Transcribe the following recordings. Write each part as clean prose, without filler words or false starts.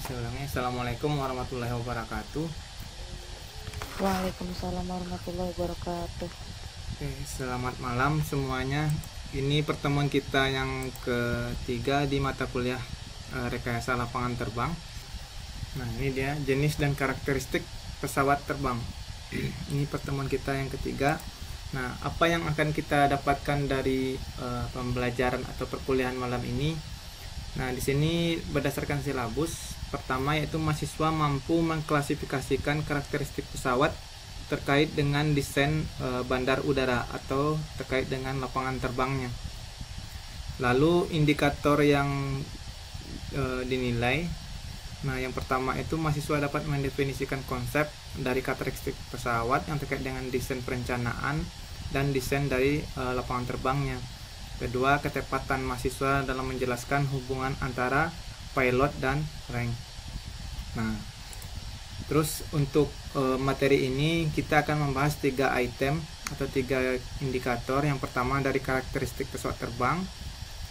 Seulangnya, Assalamualaikum warahmatullahi wabarakatuh. Waalaikumsalam warahmatullahi wabarakatuh. Oke, selamat malam semuanya. Ini pertemuan kita yang ketiga di mata kuliah rekayasa lapangan terbang. Nah, ini dia jenis dan karakteristik pesawat terbang. Ini pertemuan kita yang ketiga. Nah, apa yang akan kita dapatkan dari pembelajaran atau perkuliahan malam ini? Nah, di sini berdasarkan silabus, pertama yaitu mahasiswa mampu mengklasifikasikan karakteristik pesawat terkait dengan desain bandar udara atau terkait dengan lapangan terbangnya. Lalu indikator yang dinilai. Nah, yang pertama itu mahasiswa dapat mendefinisikan konsep dari karakteristik pesawat yang terkait dengan desain perencanaan dan desain dari lapangan terbangnya. Kedua, ketepatan mahasiswa dalam menjelaskan hubungan antara pilot dan rank. Nah, terus untuk materi ini kita akan membahas 3 item atau 3 indikator. Yang pertama dari karakteristik pesawat terbang,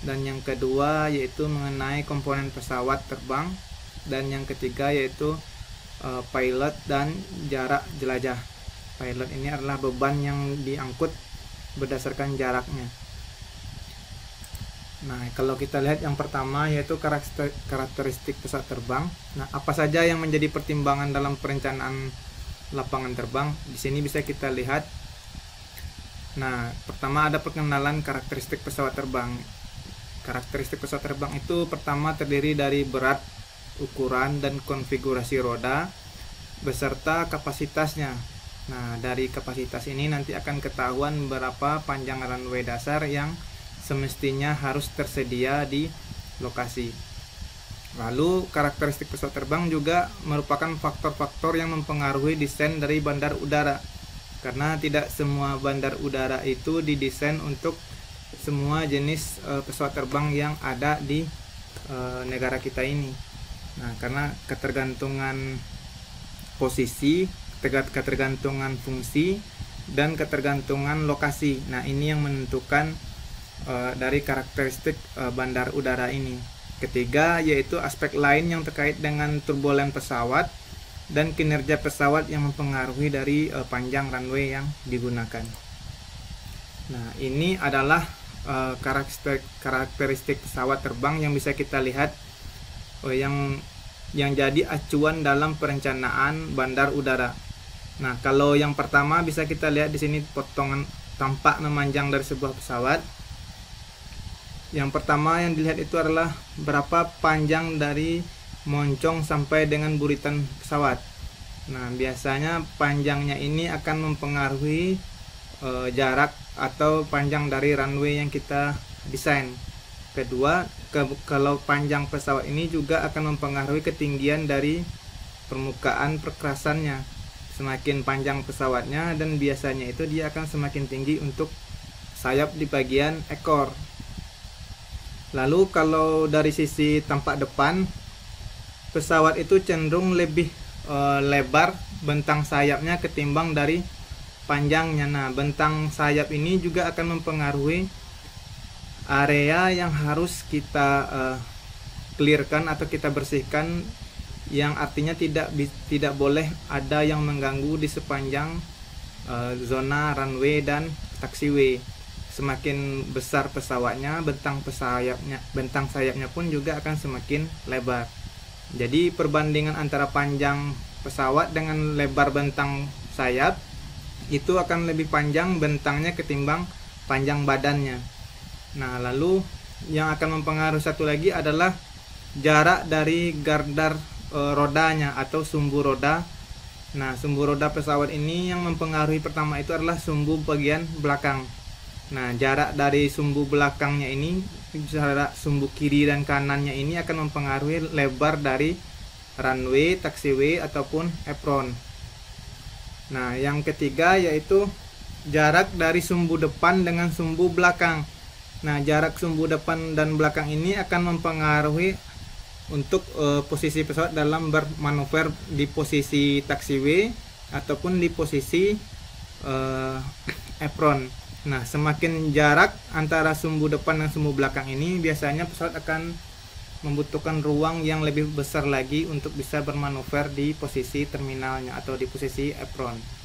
dan yang kedua yaitu mengenai komponen pesawat terbang, dan yang ketiga yaitu pilot dan jarak jelajah. Pilot ini adalah beban yang diangkut berdasarkan jaraknya. Nah, kalau kita lihat yang pertama yaitu karakteristik pesawat terbang. Nah, apa saja yang menjadi pertimbangan dalam perencanaan lapangan terbang? Di sini bisa kita lihat. Nah, pertama ada perkenalan karakteristik pesawat terbang. Karakteristik pesawat terbang itu pertama terdiri dari berat, ukuran, dan konfigurasi roda beserta kapasitasnya. Nah, dari kapasitas ini nanti akan ketahuan berapa panjang runway dasar yang semestinya harus tersedia di lokasi. Lalu karakteristik pesawat terbang juga merupakan faktor-faktor yang mempengaruhi desain dari bandar udara, karena tidak semua bandar udara itu didesain untuk semua jenis pesawat terbang yang ada di negara kita ini. Nah, karena ketergantungan posisi, ketergantungan fungsi, dan ketergantungan lokasi. Nah, ini yang menentukan dari karakteristik bandar udara ini. Ketiga yaitu aspek lain yang terkait dengan turbulen pesawat dan kinerja pesawat yang mempengaruhi dari panjang runway yang digunakan. Nah, ini adalah karakteristik pesawat terbang yang bisa kita lihat yang jadi acuan dalam perencanaan bandar udara. Nah, kalau yang pertama bisa kita lihat di sini potongan tampak memanjang dari sebuah pesawat. Yang pertama yang dilihat itu adalah berapa panjang dari moncong sampai dengan buritan pesawat. Nah, biasanya panjangnya ini akan mempengaruhi jarak atau panjang dari runway yang kita desain. Kedua, kalau panjang pesawat ini juga akan mempengaruhi ketinggian dari permukaan perkerasannya. Semakin panjang pesawatnya, dan biasanya itu dia akan semakin tinggi untuk sayap di bagian ekor. Lalu kalau dari sisi tampak depan, pesawat itu cenderung lebih lebar bentang sayapnya ketimbang dari panjangnya. Nah, bentang sayap ini juga akan mempengaruhi area yang harus kita clearkan atau kita bersihkan, yang artinya tidak boleh ada yang mengganggu di sepanjang zona runway dan taxiway. Semakin besar pesawatnya, bentang sayapnya pun juga akan semakin lebar. Jadi perbandingan antara panjang pesawat dengan lebar bentang sayap itu akan lebih panjang bentangnya ketimbang panjang badannya. Nah, lalu yang akan mempengaruhi satu lagi adalah jarak dari gardar rodanya atau sumbu roda. Nah, sumbu roda pesawat ini yang mempengaruhi pertama itu adalah sumbu bagian belakang. Nah, jarak dari sumbu belakangnya ini, jarak sumbu kiri dan kanannya ini akan mempengaruhi lebar dari runway, taxiway, ataupun apron. Nah, yang ketiga yaitu jarak dari sumbu depan dengan sumbu belakang. Nah, jarak sumbu depan dan belakang ini akan mempengaruhi untuk posisi pesawat dalam bermanuver di posisi taxiway ataupun di posisi apron. Nah, semakin jarak antara sumbu depan dan sumbu belakang ini, biasanya pesawat akan membutuhkan ruang yang lebih besar lagi untuk bisa bermanuver di posisi terminalnya atau di posisi apron.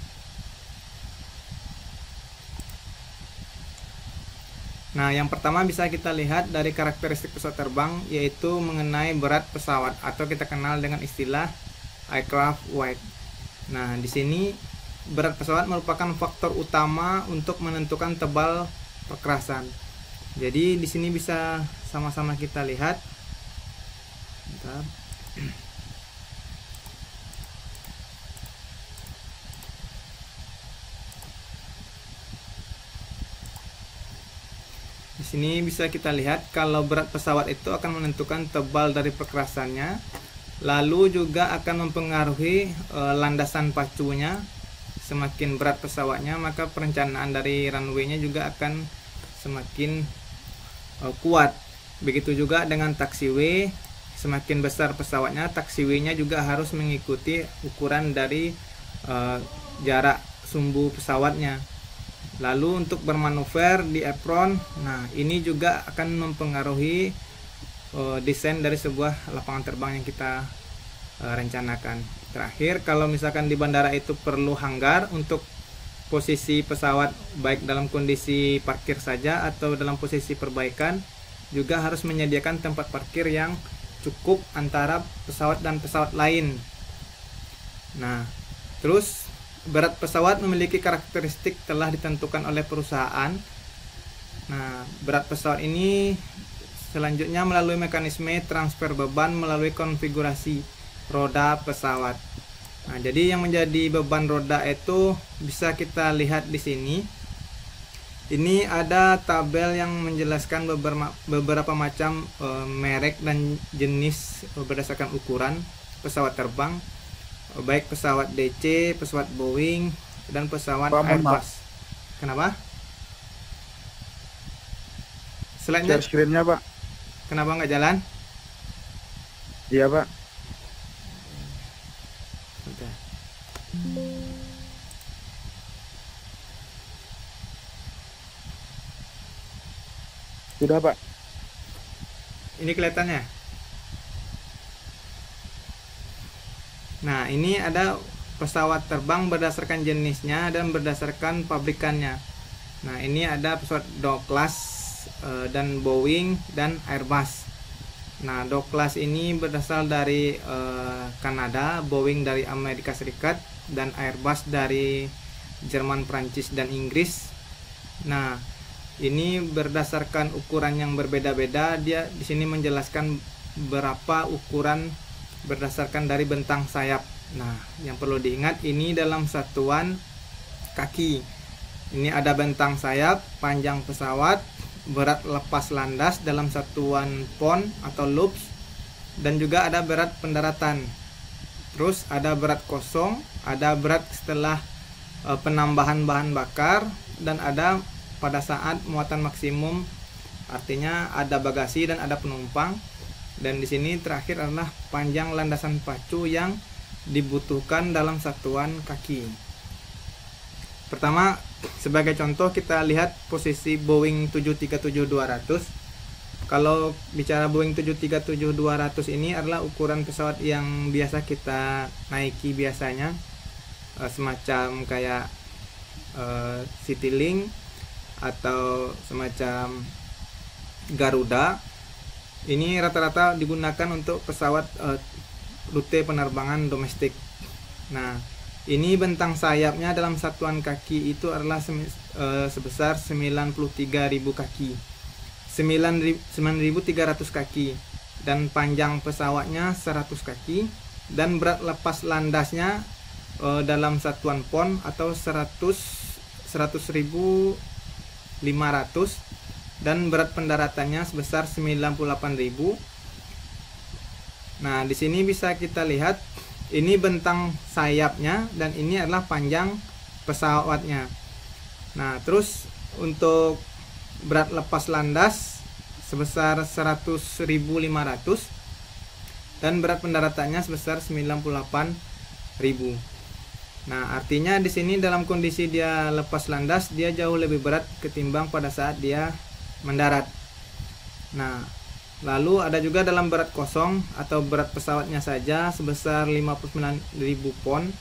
Nah, yang pertama bisa kita lihat dari karakteristik pesawat terbang, yaitu mengenai berat pesawat atau kita kenal dengan istilah aircraft weight. Nah, di sini berat pesawat merupakan faktor utama untuk menentukan tebal perkerasan. Jadi di sini bisa sama-sama kita lihat. Bentar. Di sini bisa kita lihat kalau berat pesawat itu akan menentukan tebal dari perkerasannya, lalu juga akan mempengaruhi landasan pacunya. Semakin berat pesawatnya, maka perencanaan dari runway-nya juga akan semakin kuat. Begitu juga dengan taxiway, semakin besar pesawatnya, taxiway-nya juga harus mengikuti ukuran dari jarak sumbu pesawatnya. Lalu untuk bermanuver di apron, nah ini juga akan mempengaruhi desain dari sebuah lapangan terbang yang kita rencanakan. Terakhir, kalau misalkan di bandara itu perlu hanggar untuk posisi pesawat, baik dalam kondisi parkir saja atau dalam posisi perbaikan, juga harus menyediakan tempat parkir yang cukup antara pesawat dan pesawat lain. Nah, terus berat pesawat memiliki karakteristik telah ditentukan oleh perusahaan. Nah, berat pesawat ini selanjutnya melalui mekanisme transfer beban melalui konfigurasi roda pesawat. Nah, jadi yang menjadi beban roda itu bisa kita lihat di sini. Ini ada tabel yang menjelaskan beberapa macam merek dan jenis berdasarkan ukuran pesawat terbang, baik pesawat DC, pesawat Boeing, dan pesawat Airbus. Kenapa? Selainnya screen-nya, Pak. Kenapa nggak jalan? Iya, Pak. Udah. Sudah, Pak. Ini kelihatannya. Nah, ini ada pesawat terbang berdasarkan jenisnya dan berdasarkan pabrikannya. Nah, ini ada pesawat Douglas dan Boeing dan Airbus. Nah, Douglas ini berasal dari Kanada, Boeing dari Amerika Serikat, dan Airbus dari Jerman, Prancis, dan Inggris. Nah, ini berdasarkan ukuran yang berbeda-beda. Dia di sini menjelaskan berapa ukuran berdasarkan dari bentang sayap. Nah, yang perlu diingat ini dalam satuan kaki. Ini ada bentang sayap, panjang pesawat, berat lepas landas dalam satuan pound atau loops, dan juga ada berat pendaratan. Terus ada berat kosong, ada berat setelah penambahan bahan bakar, dan ada pada saat muatan maksimum, artinya ada bagasi dan ada penumpang. Dan di sini terakhir adalah panjang landasan pacu yang dibutuhkan dalam satuan kaki. Pertama, sebagai contoh kita lihat posisi Boeing 737-200. Kalau bicara Boeing 737-200 ini adalah ukuran pesawat yang biasa kita naiki biasanya, semacam kayak Citylink atau semacam Garuda. Ini rata-rata digunakan untuk pesawat rute penerbangan domestik. Nah, ini bentang sayapnya dalam satuan kaki itu adalah sebesar 93.000 kaki, 9.300 kaki, dan panjang pesawatnya 100 kaki, dan berat lepas landasnya dalam satuan pound atau 100.500, dan berat pendaratannya sebesar 98.000. Nah, di sini bisa kita lihat ini bentang sayapnya dan ini adalah panjang pesawatnya. Nah, terus untuk berat lepas landas sebesar 100.500 dan berat pendaratannya sebesar 98.000. Nah, artinya di sini dalam kondisi dia lepas landas dia jauh lebih berat ketimbang pada saat dia mendarat. Nah, Lalu ada juga dalam berat kosong atau berat pesawatnya saja sebesar 59.000 pon.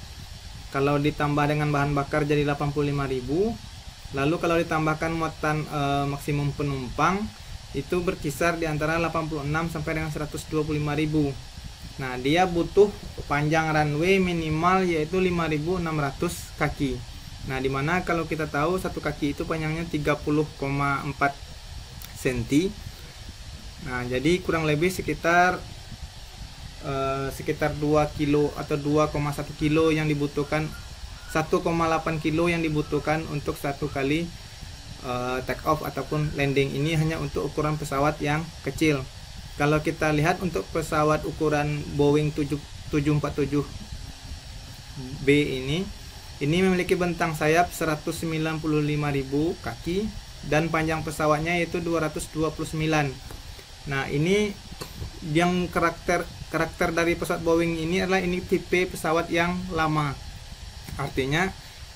Kalau ditambah dengan bahan bakar jadi 85.000. Lalu kalau ditambahkan muatan maksimum penumpang itu berkisar di antara 86 sampai dengan 125.000. Nah, dia butuh panjang runway minimal yaitu 5.600 kaki. Nah, dimana kalau kita tahu satu kaki itu panjangnya 30,4 cm. Nah, jadi kurang lebih sekitar 2 kilo atau 2,1 kilo yang dibutuhkan, 1,8 kilo yang dibutuhkan untuk satu kali take off ataupun landing. Ini hanya untuk ukuran pesawat yang kecil. Kalau kita lihat untuk pesawat ukuran Boeing 747B ini memiliki bentang sayap 195.000 kaki dan panjang pesawatnya yaitu 229. Nah, ini yang karakter dari pesawat Boeing ini adalah ini tipe pesawat yang lama. Artinya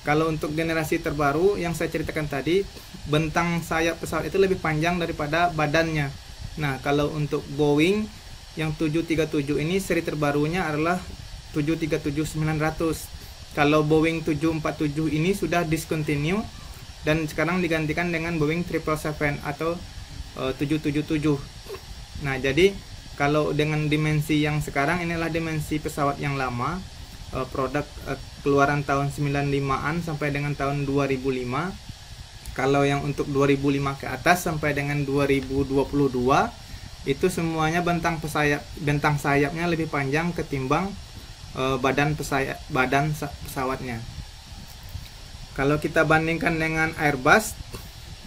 kalau untuk generasi terbaru yang saya ceritakan tadi, bentang sayap pesawat itu lebih panjang daripada badannya. Nah, kalau untuk Boeing yang 737 ini seri terbarunya adalah 737-900. Kalau Boeing 747 ini sudah discontinue dan sekarang digantikan dengan Boeing 777 atau 777. Nah, jadi kalau dengan dimensi yang sekarang inilah dimensi pesawat yang lama, produk keluaran tahun 95-an sampai dengan tahun 2005. Kalau yang untuk 2005 ke atas sampai dengan 2022 itu semuanya bentang sayapnya lebih panjang ketimbang badan pesawatnya. Kalau kita bandingkan dengan Airbus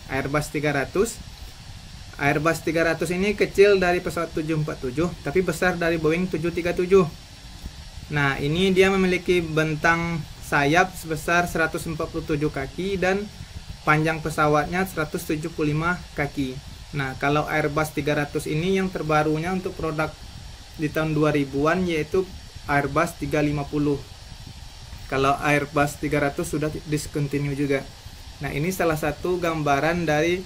300 ini kecil dari pesawat 747 tapi besar dari Boeing 737. Nah, ini dia memiliki bentang sayap sebesar 147 kaki dan panjang pesawatnya 175 kaki. Nah, kalau Airbus 300 ini yang terbarunya untuk produk di tahun 2000-an yaitu Airbus 350. Kalau Airbus 300 sudah discontinue juga. Nah, ini salah satu gambaran dari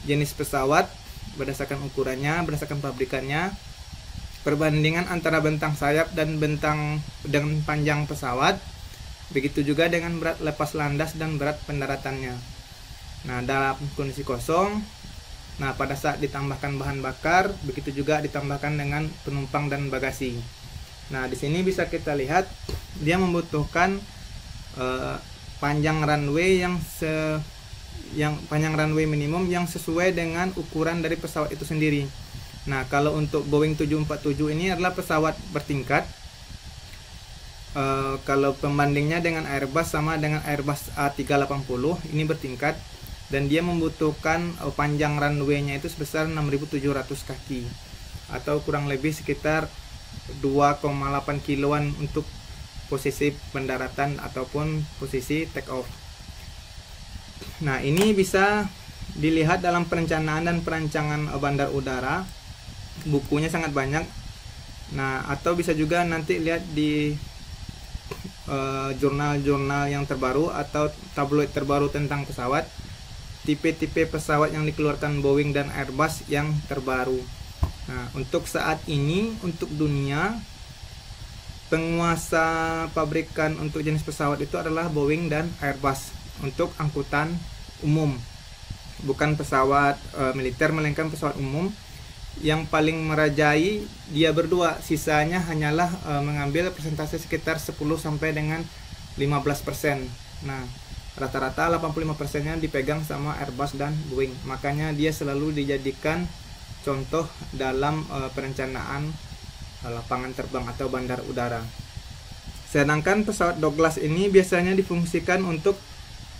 jenis pesawat berdasarkan ukurannya, berdasarkan pabrikannya, perbandingan antara bentang sayap dan panjang pesawat. Begitu juga dengan berat lepas landas dan berat pendaratannya. Nah, dalam kondisi kosong, nah pada saat ditambahkan bahan bakar, begitu juga ditambahkan dengan penumpang dan bagasi. Nah, di sini bisa kita lihat dia membutuhkan panjang runway panjang runway minimum yang sesuai dengan ukuran dari pesawat itu sendiri. Nah, kalau untuk Boeing 747 ini adalah pesawat bertingkat. Kalau pembandingnya dengan Airbus sama dengan Airbus A380 ini bertingkat dan dia membutuhkan panjang runway-nya itu sebesar 6.700 kaki atau kurang lebih sekitar 2,8 kiloan untuk posisi pendaratan ataupun posisi take off. Nah, ini bisa dilihat dalam perencanaan dan perancangan bandar udara. Bukunya sangat banyak. Nah, atau bisa juga nanti lihat di jurnal-jurnal yang terbaru atau tabloid terbaru tentang pesawat, tipe-tipe pesawat yang dikeluarkan Boeing dan Airbus yang terbaru. Nah, untuk saat ini untuk dunia penguasa pabrikan untuk jenis pesawat itu adalah Boeing dan Airbus untuk angkutan umum, bukan pesawat militer melainkan pesawat umum. Yang paling merajai dia berdua, sisanya hanyalah mengambil persentase sekitar 10 sampai dengan 15%. Nah, rata-rata 85%-nya dipegang sama Airbus dan Boeing. Makanya dia selalu dijadikan contoh dalam perencanaan lapangan terbang atau bandar udara. Sedangkan pesawat Douglas ini biasanya difungsikan untuk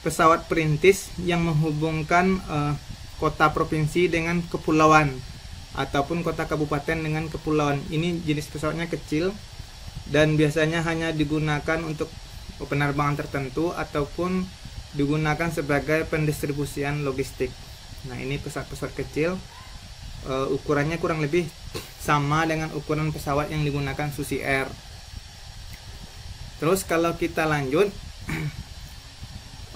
pesawat perintis yang menghubungkan kota provinsi dengan kepulauan ataupun kota kabupaten dengan kepulauan. Ini jenis pesawatnya kecil dan biasanya hanya digunakan untuk penerbangan tertentu ataupun digunakan sebagai pendistribusian logistik. Nah, ini pesawat-pesawat kecil, ukurannya kurang lebih sama dengan ukuran pesawat yang digunakan Susi Air. Terus kalau kita lanjut,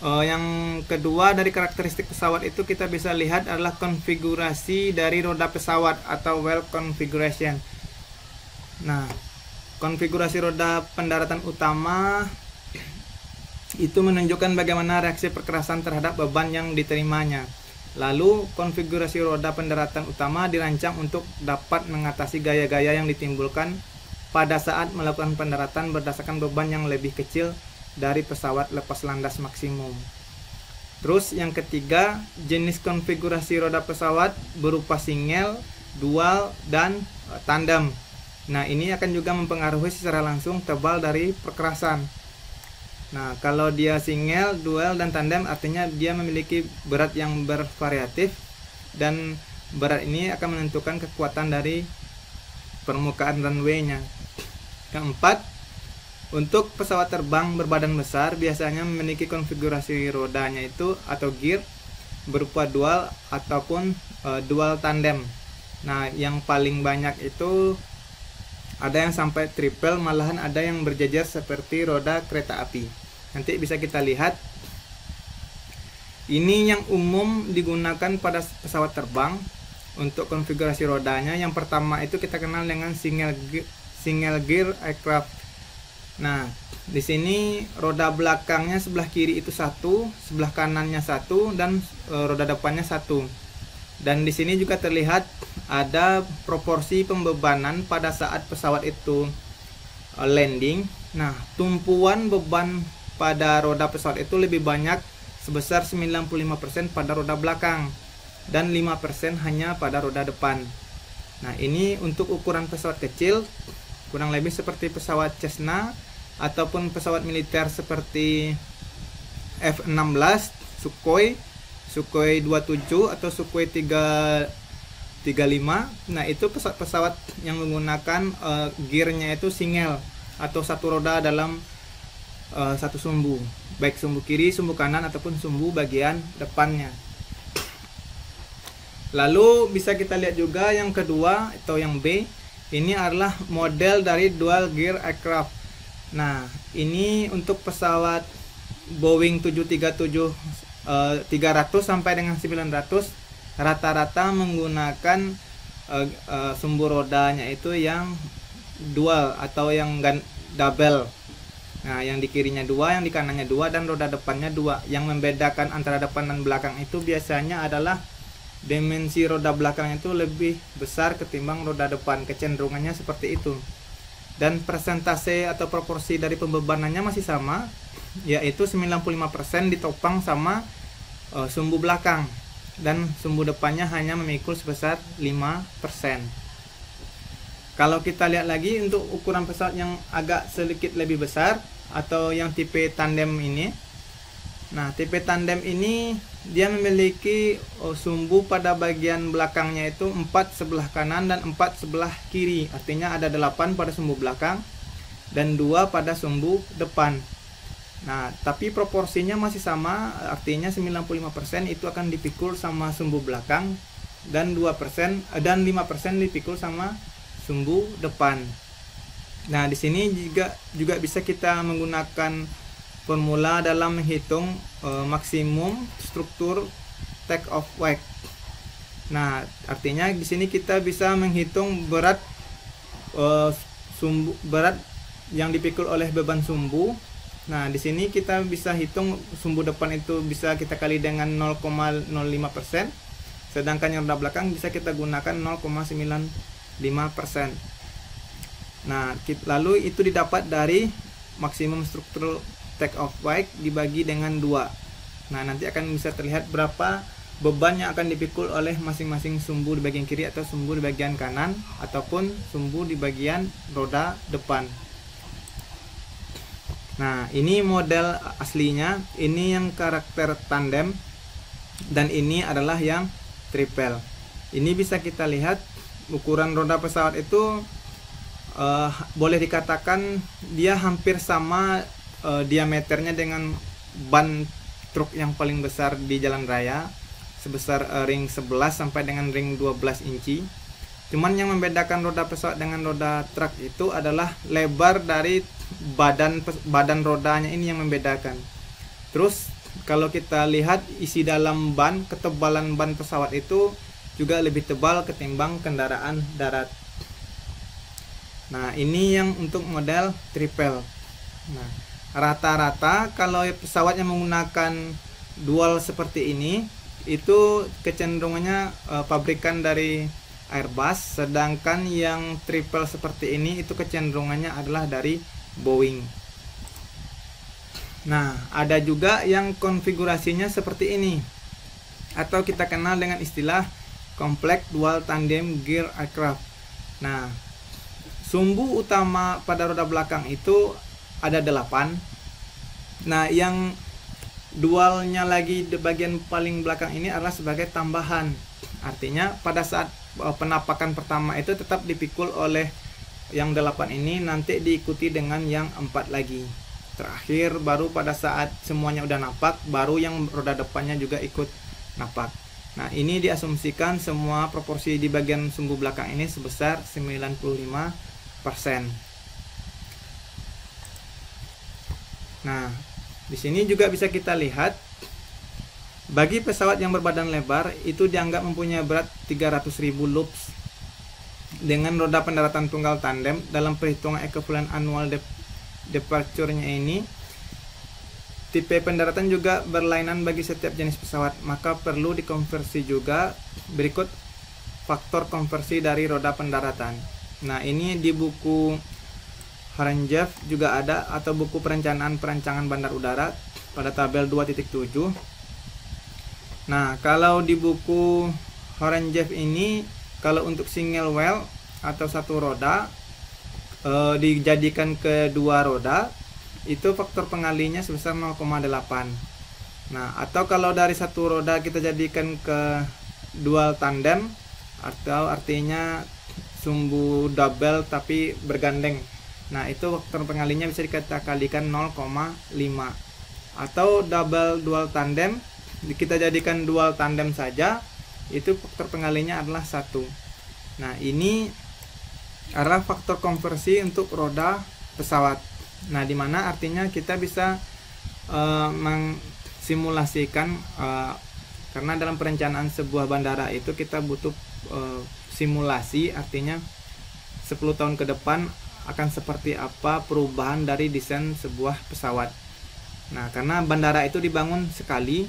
Yang kedua dari karakteristik pesawat itu kita bisa lihat adalah konfigurasi dari roda pesawat atau wheel configuration. Nah, konfigurasi roda pendaratan utama itu menunjukkan bagaimana reaksi perkerasan terhadap beban yang diterimanya. Lalu konfigurasi roda pendaratan utama dirancang untuk dapat mengatasi gaya-gaya yang ditimbulkan pada saat melakukan pendaratan berdasarkan beban yang lebih kecil dari pesawat lepas landas maksimum. Terus yang ketiga, jenis konfigurasi roda pesawat berupa single, dual, dan tandem. Nah, ini akan juga mempengaruhi secara langsung tebal dari perkerasan. Nah, kalau dia single, dual, dan tandem artinya dia memiliki berat yang bervariatif, dan berat ini akan menentukan kekuatan dari permukaan runway-nya. Keempat, untuk pesawat terbang berbadan besar biasanya memiliki konfigurasi rodanya itu atau gear berupa dual ataupun dual tandem. Nah, yang paling banyak itu ada yang sampai triple, malahan ada yang berjajar seperti roda kereta api. Nanti bisa kita lihat. Ini yang umum digunakan pada pesawat terbang untuk konfigurasi rodanya. Yang pertama itu kita kenal dengan single gear aircraft. Nah, di sini roda belakangnya sebelah kiri itu satu, sebelah kanannya satu, dan roda depannya satu. Dan di sini juga terlihat ada proporsi pembebanan pada saat pesawat itu landing. Nah, tumpuan beban pada roda pesawat itu lebih banyak sebesar 95% pada roda belakang dan 5% hanya pada roda depan. Nah, ini untuk ukuran pesawat kecil, kurang lebih seperti pesawat Cessna ataupun pesawat militer seperti F-16, Sukhoi 27 atau Sukhoi 35. Nah, itu pesawat yang menggunakan gearnya itu single atau satu roda dalam satu sumbu, baik sumbu kiri, sumbu kanan ataupun sumbu bagian depannya. Lalu bisa kita lihat juga yang kedua atau yang B, ini adalah model dari dual gear aircraft. Nah, ini untuk pesawat Boeing 737 300 sampai dengan 900 rata-rata menggunakan sumbu rodanya itu yang dual atau yang double. Nah, yang di kirinya 2, yang di kanannya 2, dan roda depannya 2. Yang membedakan antara depan dan belakang itu biasanya adalah dimensi roda belakangnya itu lebih besar ketimbang roda depan, kecenderungannya seperti itu. Dan persentase atau proporsi dari pembebanannya masih sama, yaitu 95% ditopang sama sumbu belakang, dan sumbu depannya hanya memikul sebesar 5%. Kalau kita lihat lagi untuk ukuran pesawat yang agak sedikit lebih besar atau yang tipe tandem ini. Nah, tipe tandem ini dia memiliki sumbu pada bagian belakangnya itu 4 sebelah kanan dan 4 sebelah kiri. Artinya ada 8 pada sumbu belakang dan 2 pada sumbu depan. Nah, tapi proporsinya masih sama, artinya 95% itu akan dipikul sama sumbu belakang dan 2% dan 5% dipikul sama sumbu depan. Nah, di sini juga bisa kita menggunakan formula dalam menghitung maksimum struktur take off weight. Nah, artinya di sini kita bisa menghitung berat berat yang dipikul oleh beban sumbu. Nah, di sini kita bisa hitung sumbu depan itu bisa kita kali dengan 0,05%, sedangkan yang roda belakang bisa kita gunakan 0,95%. Nah, lalu itu didapat dari maksimum struktur take off weight dibagi dengan 2. Nah, nanti akan bisa terlihat berapa beban yang akan dipikul oleh masing-masing sumbu di bagian kiri atau sumbu di bagian kanan ataupun sumbu di bagian roda depan. Nah, ini model aslinya, ini yang karakter tandem, dan ini adalah yang triple. Ini bisa kita lihat ukuran roda pesawat itu boleh dikatakan dia hampir sama diameternya dengan ban truk yang paling besar di jalan raya, sebesar ring 11 sampai dengan ring 12 inci. Cuman yang membedakan roda pesawat dengan roda truk itu adalah lebar dari badan rodanya, ini yang membedakan. Terus kalau kita lihat isi dalam ban, ketebalan ban pesawat itu juga lebih tebal ketimbang kendaraan darat. Nah, ini yang untuk model triple. Nah, rata-rata kalau pesawat yang menggunakan dual seperti ini itu kecenderungannya pabrikan dari Airbus, sedangkan yang triple seperti ini itu kecenderungannya adalah dari Boeing. Nah, ada juga yang konfigurasinya seperti ini, atau kita kenal dengan istilah Complex Dual Tandem Gear Aircraft. Nah, sumbu utama pada roda belakang itu ada 8. Nah, yang dualnya lagi di bagian paling belakang ini adalah sebagai tambahan. Artinya pada saat penapakan pertama itu tetap dipikul oleh yang 8 ini, nanti diikuti dengan yang 4 lagi. Terakhir baru pada saat semuanya udah napak, baru yang roda depannya juga ikut napak. Nah, ini diasumsikan semua proporsi di bagian sumbu belakang ini sebesar 95%. Nah, di sini juga bisa kita lihat bagi pesawat yang berbadan lebar itu dianggap mempunyai berat 300.000 loops dengan roda pendaratan tunggal tandem dalam perhitungan equivalent annual departure-nya ini. Tipe pendaratan juga berlainan bagi setiap jenis pesawat, maka perlu dikonversi juga. Berikut faktor konversi dari roda pendaratan. Nah, ini di buku Horenjev juga ada, atau buku perancangan bandar udara pada tabel 2.7. Nah, kalau di buku Horenjev ini, kalau untuk single wheel atau satu roda dijadikan ke 2 roda, itu faktor pengalinya sebesar 0,8. Nah, atau kalau dari satu roda kita jadikan ke dual tandem, atau artinya sumbu double tapi bergandeng. Nah, itu faktor pengalinya bisa kita kalikan 0,5. Atau double dual tandem kita jadikan dual tandem saja, itu faktor pengalinya adalah 1. Nah, ini adalah faktor konversi untuk roda pesawat. Nah, dimana artinya kita bisa mengsimulasikan, karena dalam perencanaan sebuah bandara itu kita butuh simulasi, artinya 10 tahun ke depan akan seperti apa perubahan dari desain sebuah pesawat. Nah, karena bandara itu dibangun sekali.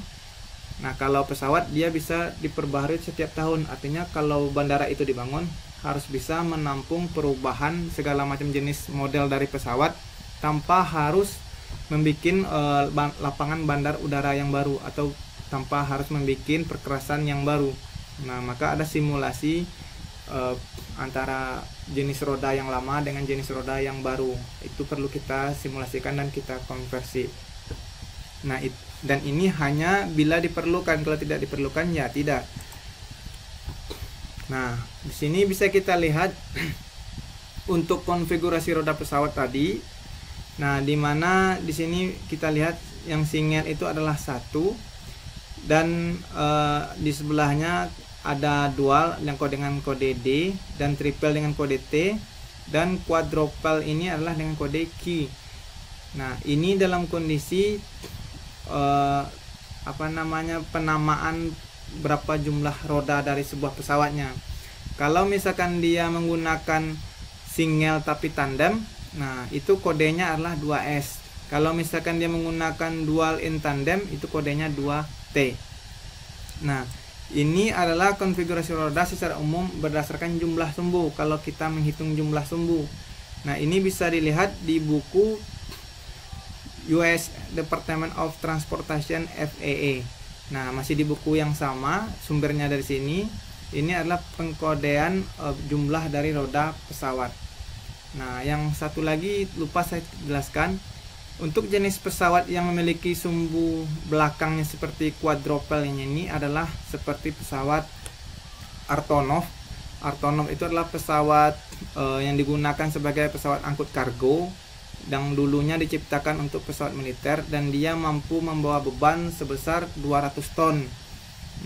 Nah, kalau pesawat dia bisa diperbaharui setiap tahun. Artinya kalau bandara itu dibangun harus bisa menampung perubahan segala macam jenis model dari pesawat tanpa harus membuat lapangan bandar udara yang baru, atau tanpa harus membuat perkerasan yang baru. Nah, maka ada simulasi antara jenis roda yang lama dengan jenis roda yang baru. Itu perlu kita simulasikan dan kita konversi. Nah, dan ini hanya bila diperlukan. Kalau tidak diperlukan ya tidak. Nah, di sini bisa kita lihat untuk konfigurasi roda pesawat tadi. Nah, di mana di sini kita lihat yang single itu adalah 1, dan di sebelahnya ada dual yang dengan kode D, dan triple dengan kode T, dan quadruple ini adalah dengan kode Q. Nah, ini dalam kondisi penamaan berapa jumlah roda dari sebuah pesawatnya. Kalau misalkan dia menggunakan single tapi tandem, nah itu kodenya adalah 2S. Kalau misalkan dia menggunakan dual in tandem, itu kodenya 2T. Nah, ini adalah konfigurasi roda secara umum berdasarkan jumlah sumbu. Kalau kita menghitung jumlah sumbu, nah ini bisa dilihat di buku US Department of Transportation FAA. Nah, masih di buku yang sama, sumbernya dari sini. Ini adalah pengkodean jumlah dari roda pesawat. Nah, yang satu lagi lupa saya jelaskan. Untuk jenis pesawat yang memiliki sumbu belakangnya seperti quadruple ini adalah seperti pesawat Antonov. Antonov itu adalah pesawat yang digunakan sebagai pesawat angkut kargo, yang dulunya diciptakan untuk pesawat militer, dan dia mampu membawa beban sebesar 200 ton.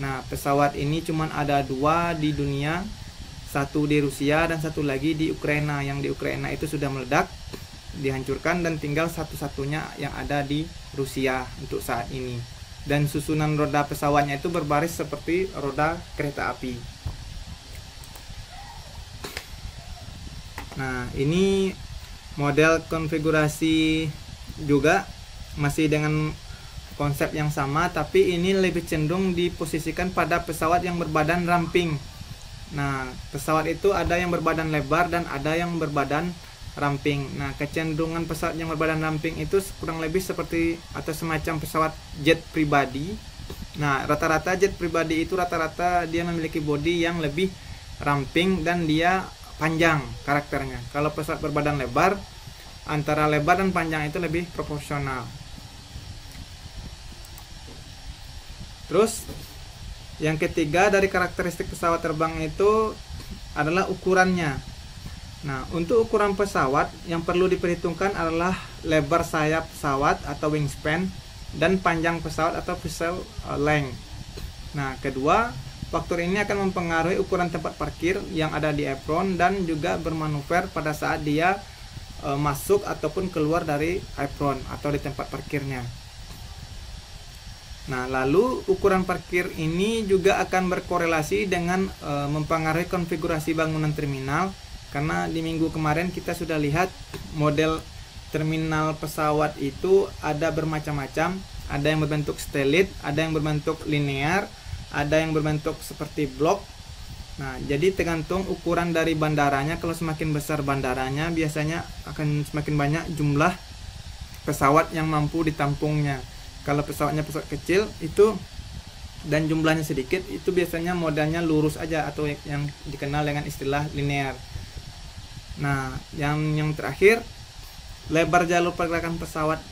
Nah, pesawat ini cuma ada 2 di dunia, satu di Rusia dan satu lagi di Ukraina. Yang di Ukraina itu sudah meledak, dihancurkan, dan tinggal satu-satunya yang ada di Rusia untuk saat ini. dan susunan roda pesawatnya itu berbaris seperti roda kereta api. Nah, ini model konfigurasi juga masih dengan konsep yang sama, tapi ini lebih cenderung diposisikan pada pesawat yang berbadan ramping. Nah, pesawat itu ada yang berbadan lebar dan ada yang berbadan ramping. Nah, kecenderungan pesawat yang berbadan ramping itu kurang lebih seperti atau semacam pesawat jet pribadi. Nah, rata-rata jet pribadi itu rata-rata dia memiliki bodi yang lebih ramping dan dia panjang karakternya. Kalau pesawat berbadan lebar, antara lebar dan panjang itu lebih proporsional. Terus yang ketiga dari karakteristik pesawat terbang itu adalah ukurannya. Nah, untuk ukuran pesawat yang perlu diperhitungkan adalah lebar sayap pesawat atau wingspan dan panjang pesawat atau vessel length. Nah, kedua, faktor ini akan mempengaruhi ukuran tempat parkir yang ada di apron dan juga bermanuver pada saat dia masuk ataupun keluar dari apron atau di tempat parkirnya. Nah, lalu ukuran parkir ini juga akan berkorelasi dengan mempengaruhi konfigurasi bangunan terminal, karena di minggu kemarin kita sudah lihat model terminal pesawat itu ada bermacam-macam, ada yang berbentuk stellit, ada yang berbentuk linear, ada yang berbentuk seperti blok. Nah, jadi tergantung ukuran dari bandaranya. Kalau semakin besar bandaranya, biasanya akan semakin banyak jumlah pesawat yang mampu ditampungnya. Kalau pesawatnya pesawat kecil itu dan jumlahnya sedikit, itu biasanya modelnya lurus aja atau yang dikenal dengan istilah linear. Nah, yang terakhir, lebar jalur pergerakan pesawat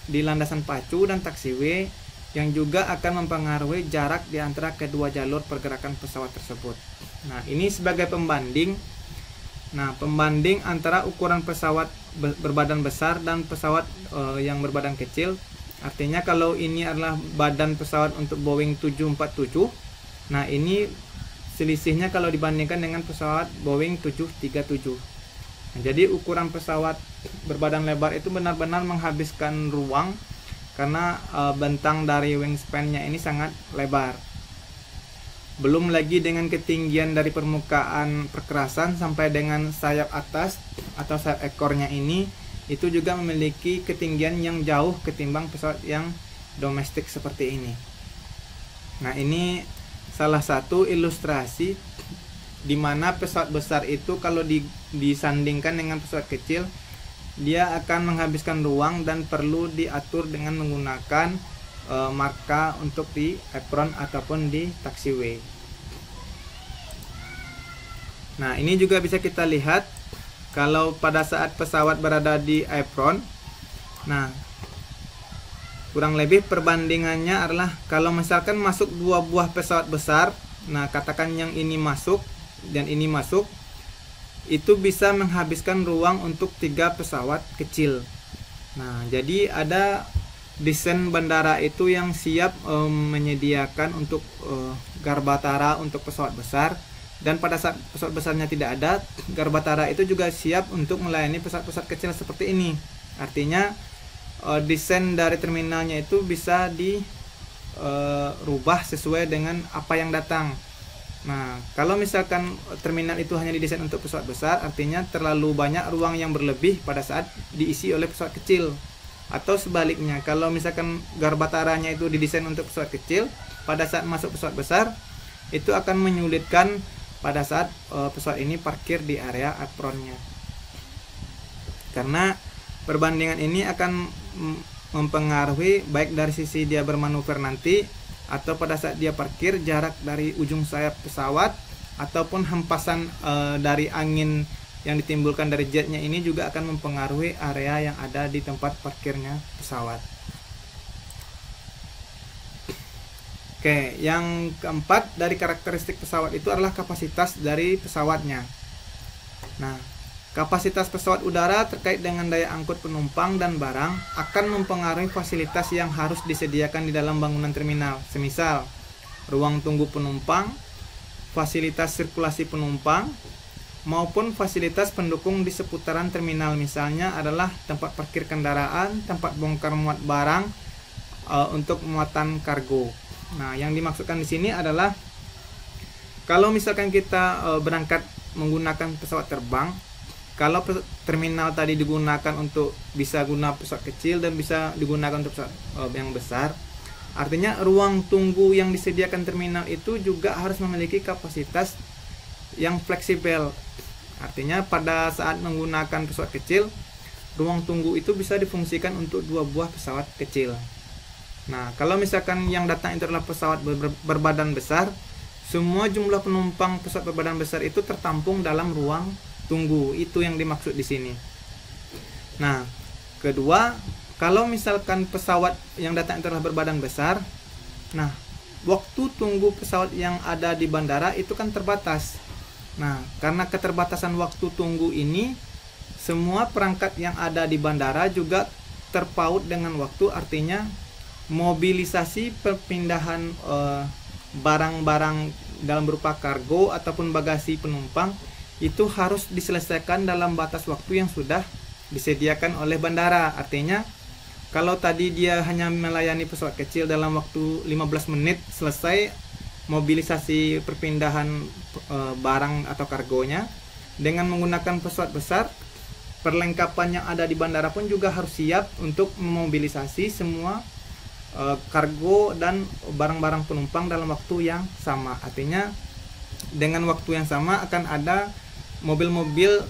di landasan pacu dan taxiway yang juga akan mempengaruhi jarak di antara kedua jalur pergerakan pesawat tersebut. Nah, ini sebagai pembanding. Nah, pembanding antara ukuran pesawat berbadan besar dan pesawat yang berbadan kecil. Artinya kalau ini adalah badan pesawat untuk Boeing 747. Nah, ini selisihnya kalau dibandingkan dengan pesawat Boeing 737. Nah, jadi ukuran pesawat berbadan lebar itu benar-benar menghabiskan ruang karena bentang dari wingspan-nya ini sangat lebar. Belum lagi dengan ketinggian dari permukaan perkerasan sampai dengan sayap atas atau sayap ekornya ini, itu juga memiliki ketinggian yang jauh ketimbang pesawat yang domestik seperti ini. Nah, ini salah satu ilustrasi di mana pesawat besar itu kalau disandingkan dengan pesawat kecil, dia akan menghabiskan ruang dan perlu diatur dengan menggunakan marka untuk di apron ataupun di taxiway. Nah, ini juga bisa kita lihat kalau pada saat pesawat berada di apron. Nah, kurang lebih perbandingannya adalah kalau misalkan masuk dua buah pesawat besar, nah katakan yang ini masuk dan ini masuk, itu bisa menghabiskan ruang untuk 3 pesawat kecil. Nah, jadi ada desain bandara itu yang siap menyediakan untuk garbatara untuk pesawat besar, dan pada saat pesawat besarnya tidak ada, garbatara itu juga siap untuk melayani pesawat-pesawat kecil seperti ini. Artinya desain dari terminalnya itu bisa dirubah sesuai dengan apa yang datang. Nah, kalau misalkan terminal itu hanya didesain untuk pesawat besar, artinya terlalu banyak ruang yang berlebih pada saat diisi oleh pesawat kecil. Atau sebaliknya, kalau misalkan garbataranya itu didesain untuk pesawat kecil, pada saat masuk pesawat besar, itu akan menyulitkan pada saat pesawat ini parkir di area apronnya. Karena perbandingan ini akan mempengaruhi baik dari sisi dia bermanuver nanti, atau pada saat dia parkir, jarak dari ujung sayap pesawat ataupun hempasan dari angin yang ditimbulkan dari jetnya ini juga akan mempengaruhi area yang ada di tempat parkirnya pesawat. Oke, yang keempat dari karakteristik pesawat itu adalah kapasitas dari pesawatnya. Nah, kapasitas pesawat udara terkait dengan daya angkut penumpang dan barang akan mempengaruhi fasilitas yang harus disediakan di dalam bangunan terminal. Semisal, ruang tunggu penumpang, fasilitas sirkulasi penumpang, maupun fasilitas pendukung di seputaran terminal. Misalnya adalah tempat parkir kendaraan, tempat bongkar muat barang, untuk muatan kargo. Nah, yang dimaksudkan di sini adalah kalau misalkan kita berangkat menggunakan pesawat terbang, kalau terminal tadi digunakan untuk bisa guna pesawat kecil dan bisa digunakan untuk pesawat yang besar, artinya ruang tunggu yang disediakan terminal itu juga harus memiliki kapasitas yang fleksibel. Artinya pada saat menggunakan pesawat kecil, ruang tunggu itu bisa difungsikan untuk 2 buah pesawat kecil. Nah, kalau misalkan yang datang itu adalah pesawat berbadan besar, semua jumlah penumpang pesawat berbadan besar itu tertampung dalam ruang tunggu. Itu yang dimaksud di sini. Nah, kedua, kalau misalkan pesawat yang datang itu adalah berbadan besar, nah, waktu tunggu pesawat yang ada di bandara itu kan terbatas. Nah, karena keterbatasan waktu tunggu ini, semua perangkat yang ada di bandara juga terpaut dengan waktu, artinya mobilisasi perpindahan barang-barang dalam berupa kargo ataupun bagasi penumpang itu harus diselesaikan dalam batas waktu yang sudah disediakan oleh bandara. Artinya kalau tadi dia hanya melayani pesawat kecil dalam waktu 15 menit selesai mobilisasi perpindahan barang atau kargonya, dengan menggunakan pesawat besar, perlengkapan yang ada di bandara pun juga harus siap untuk memobilisasi semua kargo dan barang-barang penumpang dalam waktu yang sama. Artinya dengan waktu yang sama akan ada mobil-mobil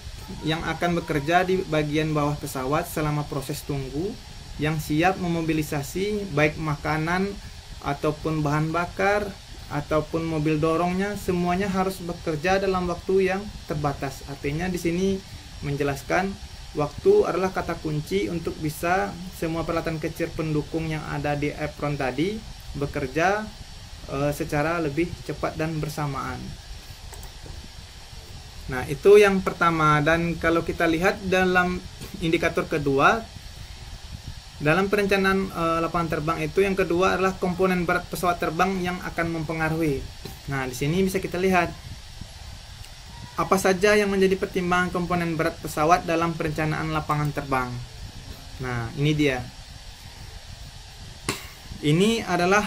yang akan bekerja di bagian bawah pesawat selama proses tunggu, yang siap memobilisasi baik makanan ataupun bahan bakar ataupun mobil dorongnya, semuanya harus bekerja dalam waktu yang terbatas. Artinya di sini menjelaskan waktu adalah kata kunci untuk bisa semua peralatan kecil pendukung yang ada di apron tadi bekerja secara lebih cepat dan bersamaan. Nah, itu yang pertama. Dan kalau kita lihat dalam indikator kedua, dalam perencanaan lapangan terbang itu yang kedua adalah komponen berat pesawat terbang yang akan mempengaruhi. Nah, di sini bisa kita lihat apa saja yang menjadi pertimbangan komponen berat pesawat dalam perencanaan lapangan terbang. Nah, ini dia. Ini adalah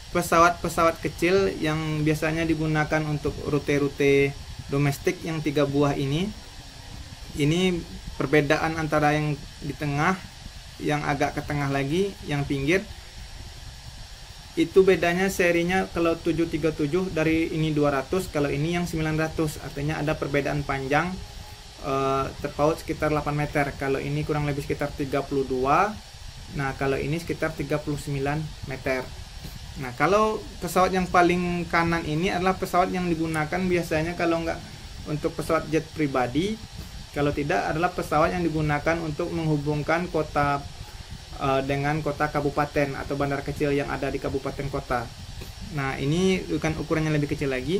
pesawat-pesawat kecil yang biasanya digunakan untuk rute-rute domestik yang 3 buah ini. Ini perbedaan antara yang di tengah, yang agak ke tengah lagi, yang pinggir. Itu bedanya serinya, kalau 737 dari ini 200, kalau ini yang 900. Artinya ada perbedaan panjang terpaut sekitar 8 meter. Kalau ini kurang lebih sekitar 32. Nah, kalau ini sekitar 39 meter. Nah, kalau pesawat yang paling kanan ini adalah pesawat yang digunakan biasanya kalau nggak untuk pesawat jet pribadi, kalau tidak adalah pesawat yang digunakan untuk menghubungkan kota dengan kota kabupaten atau bandar kecil yang ada di kabupaten kota. Nah, ini bukan ukurannya lebih kecil lagi.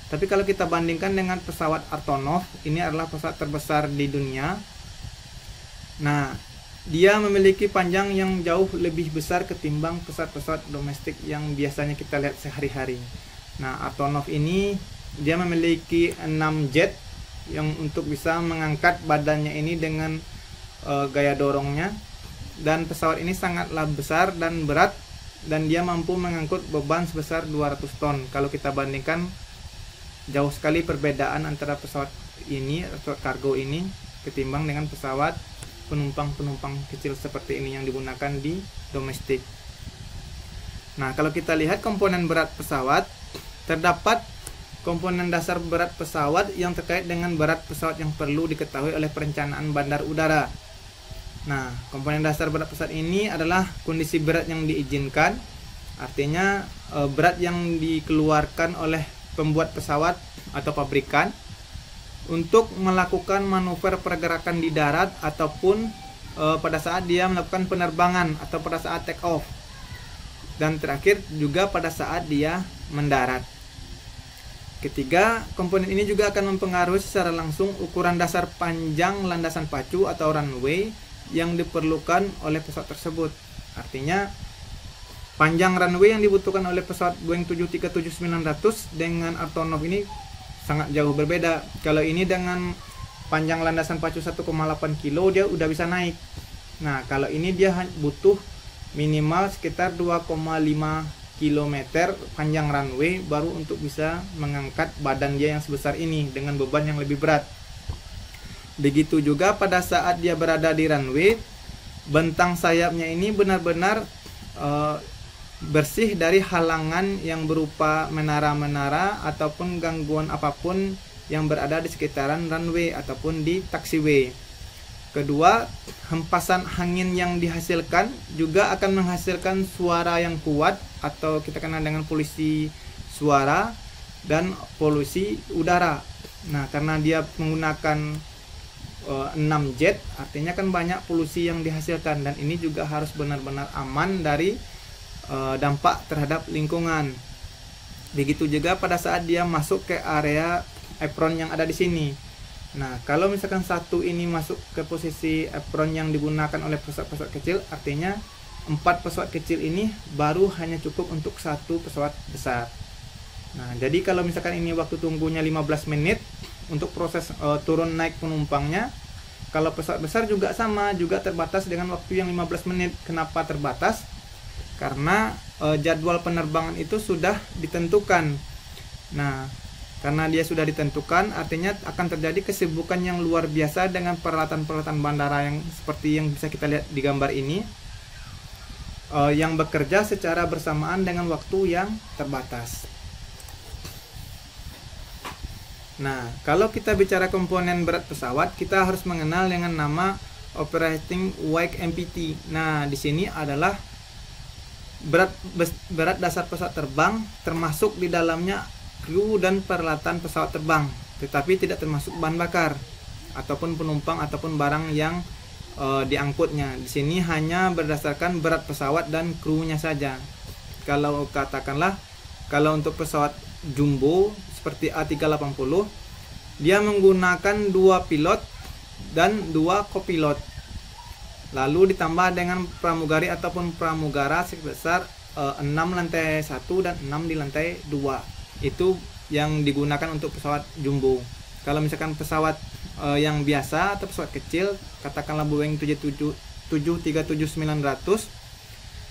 Tapi kalau kita bandingkan dengan pesawat Antonov, ini adalah pesawat terbesar di dunia. Nah, dia memiliki panjang yang jauh lebih besar ketimbang pesawat-pesawat domestik yang biasanya kita lihat sehari-hari. Nah, Antonov ini dia memiliki 6 jet yang untuk bisa mengangkat badannya ini dengan gaya dorongnya. Dan pesawat ini sangatlah besar dan berat, dan dia mampu mengangkut beban sebesar 200 ton. Kalau kita bandingkan, jauh sekali perbedaan antara pesawat ini atau kargo ini ketimbang dengan pesawat penumpang kecil seperti ini yang digunakan di domestik. Nah, kalau kita lihat komponen berat pesawat, terdapat komponen dasar berat pesawat yang terkait dengan berat pesawat yang perlu diketahui oleh perencanaan bandar udara. Nah, komponen dasar berat pesawat ini adalah kondisi berat yang diizinkan, artinya berat yang dikeluarkan oleh pembuat pesawat atau pabrikan untuk melakukan manuver pergerakan di darat ataupun pada saat dia melakukan penerbangan atau pada saat take off. Dan terakhir juga pada saat dia mendarat. Ketiga, komponen ini juga akan mempengaruhi secara langsung ukuran dasar panjang landasan pacu atau runway yang diperlukan oleh pesawat tersebut. Artinya panjang runway yang dibutuhkan oleh pesawat Boeing 737-900 dengan Antonov ini sangat jauh berbeda. Kalau ini dengan panjang landasan pacu 1,8 kilo dia udah bisa naik. Nah, kalau ini dia butuh minimal sekitar 2,5 km panjang runway baru untuk bisa mengangkat badan dia yang sebesar ini dengan beban yang lebih berat. Begitu juga pada saat dia berada di runway, bentang sayapnya ini benar-benar bersih dari halangan yang berupa menara-menara ataupun gangguan apapun yang berada di sekitaran runway ataupun di taxiway. Kedua, hempasan angin yang dihasilkan juga akan menghasilkan suara yang kuat atau kita kenal dengan polusi suara dan polusi udara. Nah, karena dia menggunakan 6 jet, artinya kan banyak polusi yang dihasilkan, dan ini juga harus benar-benar aman dari dampak terhadap lingkungan. Begitu juga pada saat dia masuk ke area apron yang ada di sini. Nah, kalau misalkan satu ini masuk ke posisi apron yang digunakan oleh pesawat-pesawat kecil, artinya 4 pesawat kecil ini baru hanya cukup untuk satu pesawat besar. Nah, jadi kalau misalkan ini waktu tunggunya 15 menit untuk proses turun naik penumpangnya, kalau pesawat besar juga sama, juga terbatas dengan waktu yang 15 menit. Kenapa terbatas? Karena jadwal penerbangan itu sudah ditentukan. Nah, karena dia sudah ditentukan, artinya akan terjadi kesibukan yang luar biasa dengan peralatan-peralatan bandara yang seperti yang bisa kita lihat di gambar ini, yang bekerja secara bersamaan dengan waktu yang terbatas. Nah, kalau kita bicara komponen berat pesawat, kita harus mengenal dengan nama Operating Weight MPT. Nah, di sini adalah berat dasar pesawat terbang, termasuk di dalamnya kru dan peralatan pesawat terbang, tetapi tidak termasuk bahan bakar ataupun penumpang ataupun barang yang diangkutnya. Di sini hanya berdasarkan berat pesawat dan krunya saja. Kalau katakanlah kalau untuk pesawat jumbo seperti A380, dia menggunakan 2 pilot dan 2 kopilot. Lalu ditambah dengan pramugari ataupun pramugara sebesar 6 lantai 1 dan 6 di lantai 2. Itu yang digunakan untuk pesawat jumbo. Kalau misalkan pesawat yang biasa atau pesawat kecil, katakanlah Boeing 737-900,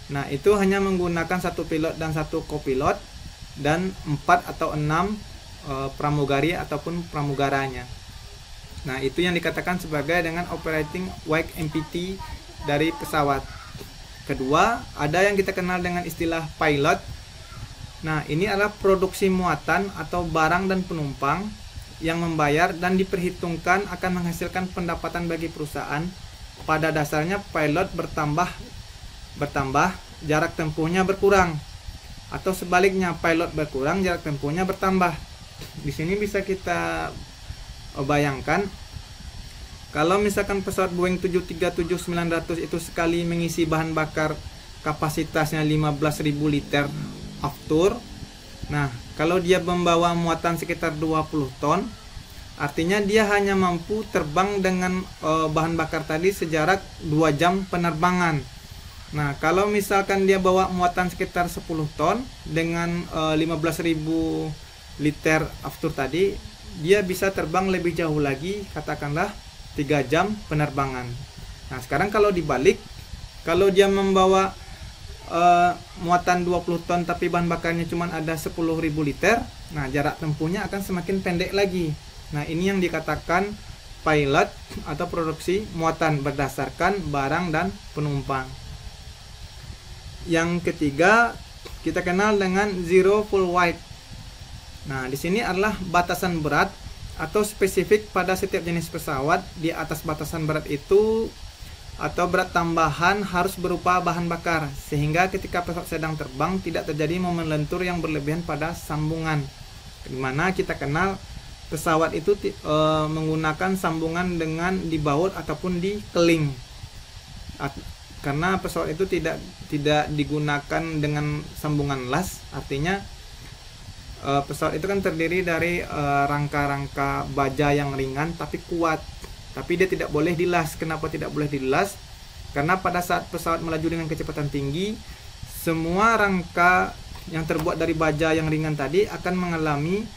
nah itu hanya menggunakan 1 pilot dan 1 kopilot dan 4 atau 6 pramugari ataupun pramugaranya. Nah, itu yang dikatakan sebagai dengan Operating Weight MPT dari pesawat. Kedua, ada yang kita kenal dengan istilah pilot. Nah, ini adalah produksi muatan atau barang dan penumpang yang membayar dan diperhitungkan akan menghasilkan pendapatan bagi perusahaan. Pada dasarnya pilot bertambah, jarak tempuhnya berkurang. Atau sebaliknya, pilot berkurang, jarak tempuhnya bertambah. Di sini bisa kita bayangkan, kalau misalkan pesawat Boeing 737-900 itu sekali mengisi bahan bakar kapasitasnya 15.000 liter aftur. Nah, kalau dia membawa muatan sekitar 20 ton, artinya dia hanya mampu terbang dengan bahan bakar tadi sejarak 2 jam penerbangan. Nah, kalau misalkan dia bawa muatan sekitar 10 ton dengan 15.000 liter aftur tadi, dia bisa terbang lebih jauh lagi, katakanlah 3 jam penerbangan. Nah, sekarang kalau dibalik, kalau dia membawa muatan 20 ton tapi bahan bakarnya cuma ada 10.000 liter, nah jarak tempuhnya akan semakin pendek lagi. Nah, ini yang dikatakan pilot atau produksi muatan berdasarkan barang dan penumpang. Yang ketiga, kita kenal dengan zero full weight. Nah, di sini adalah batasan berat atau spesifik pada setiap jenis pesawat. Di atas batasan berat itu atau berat tambahan harus berupa bahan bakar, sehingga ketika pesawat sedang terbang tidak terjadi momen lentur yang berlebihan pada sambungan. Dimana kita kenal pesawat itu menggunakan sambungan dengan di baut ataupun di keling. Karena pesawat itu tidak digunakan dengan sambungan las, artinya pesawat itu kan terdiri dari rangka-rangka baja yang ringan tapi kuat. Tapi dia tidak boleh dilas. Kenapa tidak boleh dilas? Karena pada saat pesawat melaju dengan kecepatan tinggi, semua rangka yang terbuat dari baja yang ringan tadi akan mengalami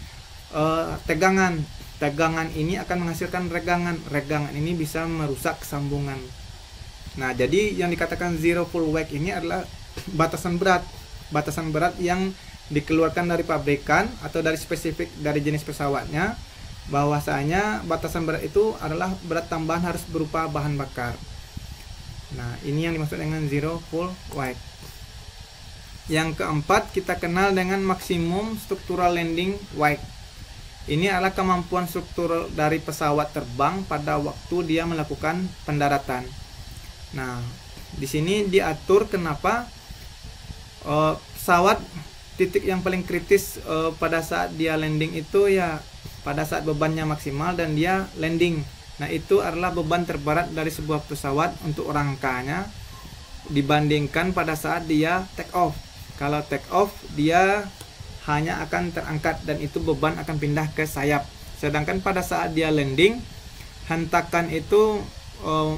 tegangan. Tegangan ini akan menghasilkan regangan. Regangan ini bisa merusak sambungan. Nah, jadi yang dikatakan zero full weight ini adalah batasan berat yang dikeluarkan dari pabrikan atau dari spesifik dari jenis pesawatnya, bahwasanya batasan berat itu adalah berat tambahan harus berupa bahan bakar. Nah, ini yang dimaksud dengan zero full weight. Yang keempat, kita kenal dengan maksimum structural landing weight. Ini adalah kemampuan struktur dari pesawat terbang pada waktu dia melakukan pendaratan. Nah, di sini diatur kenapa pesawat titik yang paling kritis pada saat dia landing itu ya pada saat bebannya maksimal dan dia landing. Nah, itu adalah beban terberat dari sebuah pesawat untuk rangkanya dibandingkan pada saat dia take off. Kalau take off dia hanya akan terangkat dan itu beban akan pindah ke sayap. Sedangkan pada saat dia landing, hentakan itu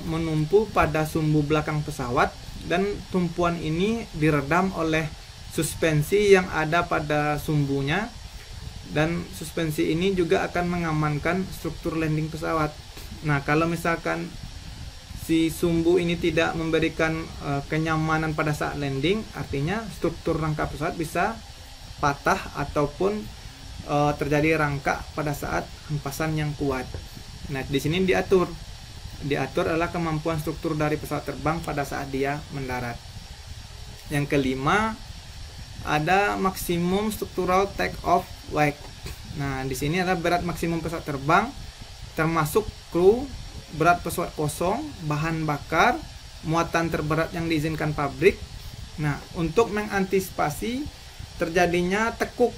menumpu pada sumbu belakang pesawat dan tumpuan ini diredam oleh suspensi yang ada pada sumbunya, dan suspensi ini juga akan mengamankan struktur landing pesawat. Nah, kalau misalkan si sumbu ini tidak memberikan kenyamanan pada saat landing, artinya struktur rangka pesawat bisa patah ataupun terjadi rangka pada saat hempasan yang kuat. Nah, di sini diatur adalah kemampuan struktur dari pesawat terbang pada saat dia mendarat. Yang kelima, ada maksimum structural take off weight. Nah, di sini ada berat maksimum pesawat terbang termasuk kru, berat pesawat kosong, bahan bakar, muatan terberat yang diizinkan pabrik. Nah, untuk mengantisipasi terjadinya tekuk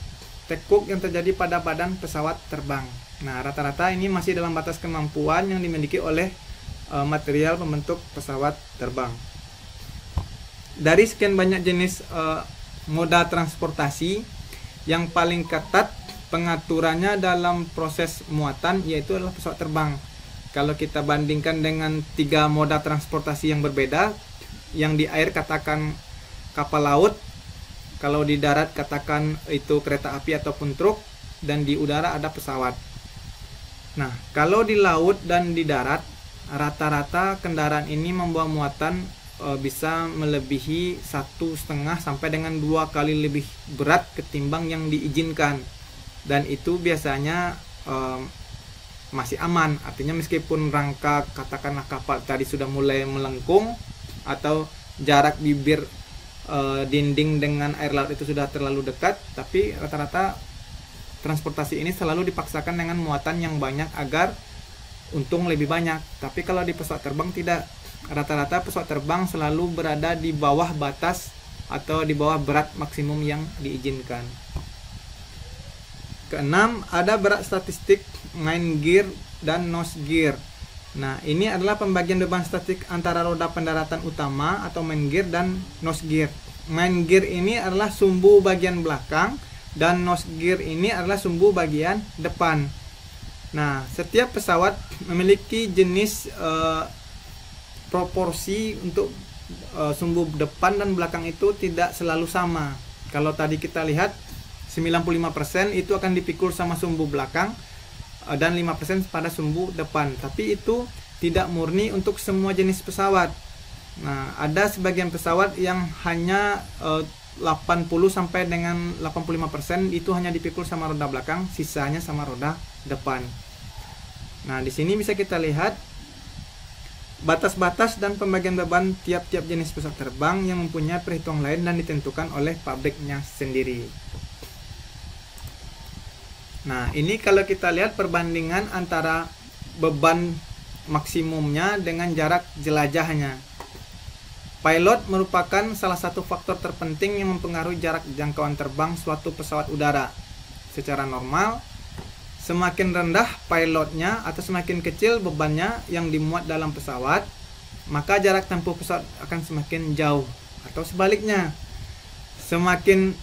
yang terjadi pada badan pesawat terbang. Nah, rata-rata ini masih dalam batas kemampuan yang dimiliki oleh material pembentuk pesawat terbang. Dari sekian banyak jenis moda transportasi, yang paling ketat pengaturannya dalam proses muatan yaitu adalah pesawat terbang. Kalau kita bandingkan dengan 3 moda transportasi yang berbeda, yang di air katakan kapal laut, kalau di darat katakan itu kereta api ataupun truk, dan di udara ada pesawat. Nah, kalau di laut dan di darat, rata-rata kendaraan ini membawa muatan bisa melebihi 1,5 sampai dengan 2 kali lebih berat ketimbang yang diizinkan, dan itu biasanya masih aman. Artinya meskipun rangka katakanlah kapal tadi sudah mulai melengkung atau jarak bibir dinding dengan air laut itu sudah terlalu dekat, tapi rata-rata transportasi ini selalu dipaksakan dengan muatan yang banyak agar untung lebih banyak. Tapi kalau di pesawat terbang tidak, rata-rata pesawat terbang selalu berada di bawah batas atau di bawah berat maksimum yang diizinkan. Keenam, ada berat statistik main gear dan nose gear. Nah, ini adalah pembagian beban statistik antara roda pendaratan utama atau main gear dan nose gear. Main gear ini adalah sumbu bagian belakang dan nose gear ini adalah sumbu bagian depan. Nah, setiap pesawat memiliki jenis proporsi untuk sumbu depan dan belakang itu tidak selalu sama. Kalau tadi kita lihat 95% itu akan dipikul sama sumbu belakang dan 5% pada sumbu depan. Tapi itu tidak murni untuk semua jenis pesawat. Nah, ada sebagian pesawat yang hanya 80 sampai dengan 85% itu hanya dipikul sama roda belakang, sisanya sama roda depan. Nah, di sini bisa kita lihat batas-batas dan pembagian beban tiap-tiap jenis pesawat terbang yang mempunyai perhitungan lain dan ditentukan oleh pabriknya sendiri. Nah, ini kalau kita lihat perbandingan antara beban maksimumnya dengan jarak jelajahnya. Pilot merupakan salah satu faktor terpenting yang mempengaruhi jarak jangkauan terbang suatu pesawat udara. Secara normal, semakin rendah pilotnya atau semakin kecil bebannya yang dimuat dalam pesawat, maka jarak tempuh pesawat akan semakin jauh. Atau sebaliknya, semakin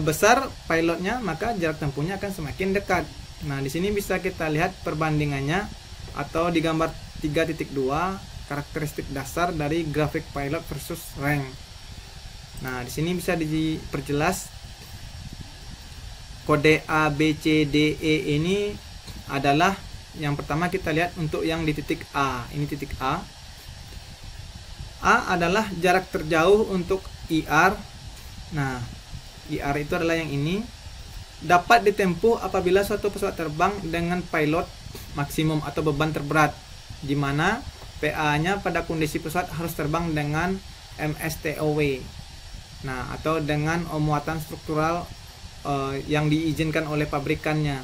besar pilotnya, maka jarak tempuhnya akan semakin dekat. Nah, di sini bisa kita lihat perbandingannya atau di gambar 3.2 karakteristik dasar dari grafik pilot versus rank. Nah, di sini bisa diperjelas kode A, B, C, D, E ini adalah yang pertama kita lihat untuk yang di titik A. Ini titik A. A adalah jarak terjauh untuk IR. Nah, IR itu adalah yang ini. Dapat ditempuh apabila suatu pesawat terbang dengan payload maksimum atau beban terberat, di mana PA-nya pada kondisi pesawat harus terbang dengan MSTOW. Nah, atau dengan muatan struktural yang diizinkan oleh pabrikannya.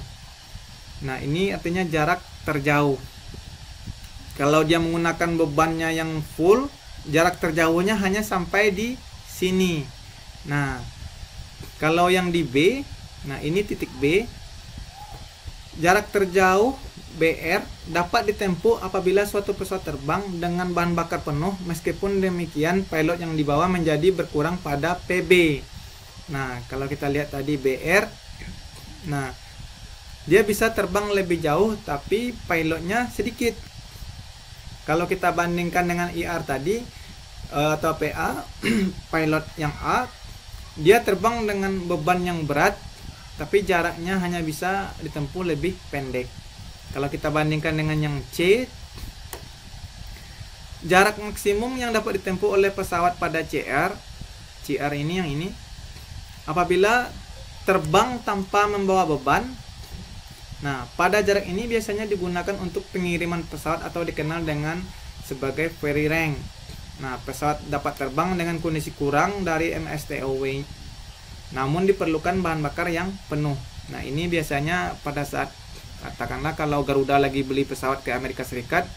Nah, ini artinya jarak terjauh. Kalau dia menggunakan bebannya yang full, jarak terjauhnya hanya sampai di sini. Nah, kalau yang di B, nah ini titik B, jarak terjauh BR dapat ditempuh apabila suatu pesawat terbang dengan bahan bakar penuh, meskipun demikian pilot yang dibawa menjadi berkurang pada PB. Nah, kalau kita lihat tadi BR, nah dia bisa terbang lebih jauh tapi pilotnya sedikit. Kalau kita bandingkan dengan IR tadi atau PA, pilot yang A dia terbang dengan beban yang berat tapi jaraknya hanya bisa ditempuh lebih pendek. Kalau kita bandingkan dengan yang C, jarak maksimum yang dapat ditempuh oleh pesawat pada CR ini yang ini, apabila terbang tanpa membawa beban. Nah, pada jarak ini biasanya digunakan untuk pengiriman pesawat atau dikenal dengan sebagai ferry rank. Nah, pesawat dapat terbang dengan kondisi kurang dari MSTOW, namun diperlukan bahan bakar yang penuh. Nah, ini biasanya pada saat katakanlah kalau Garuda lagi beli pesawat ke Amerika Serikat,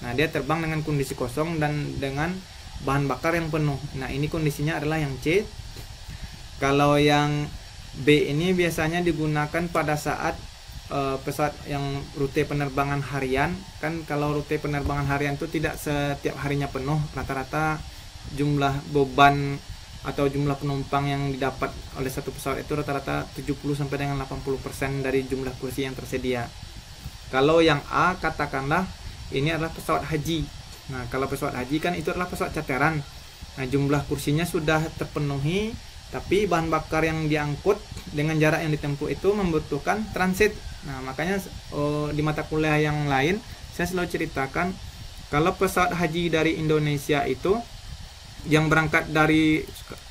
nah dia terbang dengan kondisi kosong dan dengan bahan bakar yang penuh. Nah, ini kondisinya adalah yang C. Kalau yang B ini biasanya digunakan pada saat pesawat yang rute penerbangan harian. Kan kalau rute penerbangan harian itu tidak setiap harinya penuh, rata-rata jumlah beban atau jumlah penumpang yang didapat oleh satu pesawat itu rata-rata 70 sampai dengan 80% dari jumlah kursi yang tersedia. Kalau yang A katakanlah ini adalah pesawat haji. Nah, kalau pesawat haji kan itu adalah pesawat charteran. Nah, jumlah kursinya sudah terpenuhi, tapi bahan bakar yang diangkut dengan jarak yang ditempuh itu membutuhkan transit. Nah, makanya di mata kuliah yang lain saya selalu ceritakan kalau pesawat haji dari Indonesia itu yang berangkat dari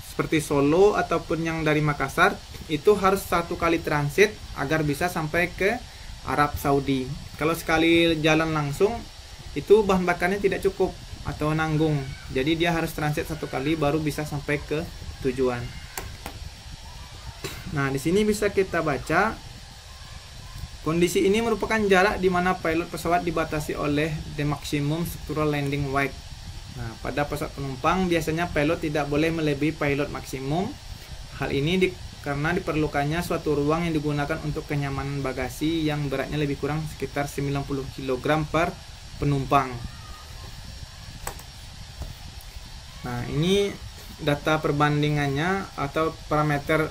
seperti Solo ataupun yang dari Makassar itu harus satu kali transit agar bisa sampai ke Arab Saudi. Kalau sekali jalan langsung itu bahan bakarnya tidak cukup atau nanggung, jadi dia harus transit satu kali baru bisa sampai ke tujuan. Nah, di sini bisa kita baca kondisi ini merupakan jarak di mana pilot pesawat dibatasi oleh the maximum structural landing weight. Nah, pada pesawat penumpang biasanya pilot tidak boleh melebihi pilot maksimum. Hal ini karena diperlukannya suatu ruang yang digunakan untuk kenyamanan bagasi yang beratnya lebih kurang sekitar 90 kg per penumpang. Nah, ini data perbandingannya atau parameter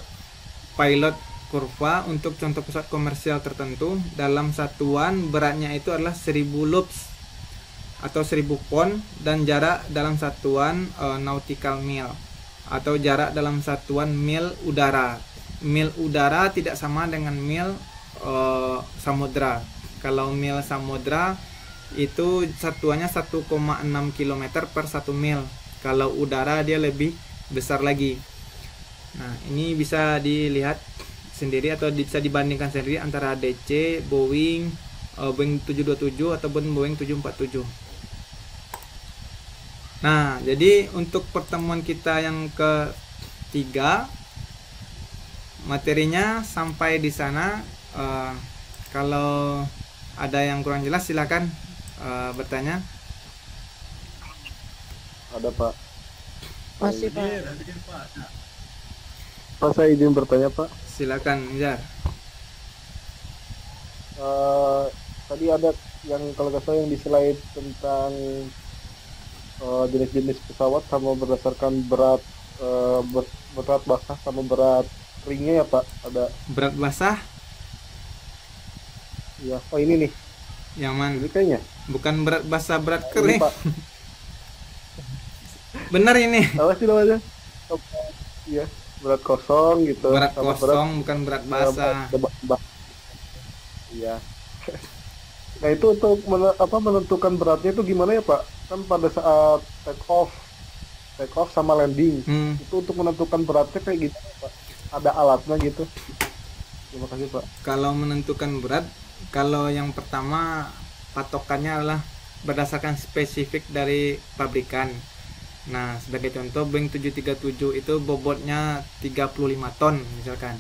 pilot kurva untuk contoh pesawat komersial tertentu. Dalam satuan beratnya itu adalah 1000 loops atau 1000 pon, dan jarak dalam satuan nautical mil atau jarak dalam satuan mil udara. Mil udara tidak sama dengan mil samudra. Kalau mil samudra itu satuannya 1,6 km per 1 mil. Kalau udara dia lebih besar lagi. Nah, ini bisa dilihat sendiri atau bisa dibandingkan sendiri antara DC, Boeing 727 ataupun Boeing 747. Nah, jadi untuk pertemuan kita yang ketiga, materinya sampai di sana. Kalau ada yang kurang jelas silakan bertanya. Ada Pak. Masih Pak. Pak, saya izin bertanya Pak. Silakan, Nizar. Tadi ada yang kalau nggak salah yang di slide tentang jenis-jenis pesawat sama berdasarkan berat berat basah sama berat ringnya ya Pak. Ada Berat basah ya. Oh, ini nih. yang mana? Ini kayaknya. Bukan berat basah, berat Ini, kering. Pak. Benar ini. Apa sih namanya? Iya, berat kosong gitu. Berat sama kosong bukan berat basah. Iya. Nah, itu untuk menentukan beratnya itu gimana ya Pak? Kan pada saat take off take off sama landing. Hmm. Itu untuk menentukan beratnya kayak gitu, Pak. Ada alatnya gitu. Terima kasih, Pak. Kalau menentukan berat, kalau yang pertama patokannya adalah berdasarkan spesifik dari pabrikan. Nah, sebagai contoh Boeing 737 itu bobotnya 35 ton misalkan.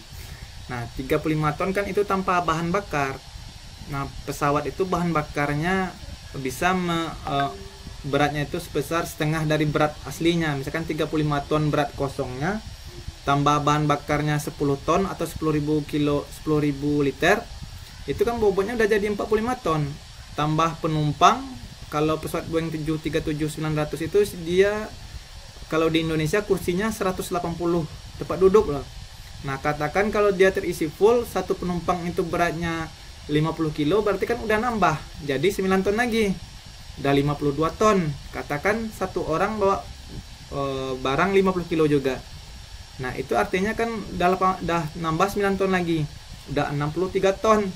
Nah, 35 ton kan itu tanpa bahan bakar. Nah, pesawat itu bahan bakarnya bisa beratnya itu sebesar setengah dari berat aslinya. Misalkan 35 ton berat kosongnya, tambah bahan bakarnya 10 ton atau 10.000 kilo, 10.000 liter, itu kan bobotnya udah jadi 45 ton. Tambah penumpang, kalau pesawat Boeing 737-900 itu dia kalau di Indonesia kursinya 180 tempat duduk loh. Nah, katakan kalau dia terisi full, satu penumpang itu beratnya 50 kilo, berarti kan udah nambah jadi 9 ton lagi, udah 52 ton. Katakan satu orang bawa barang 50 kilo juga. Nah, itu artinya kan udah nambah 9 ton lagi, udah 63 ton.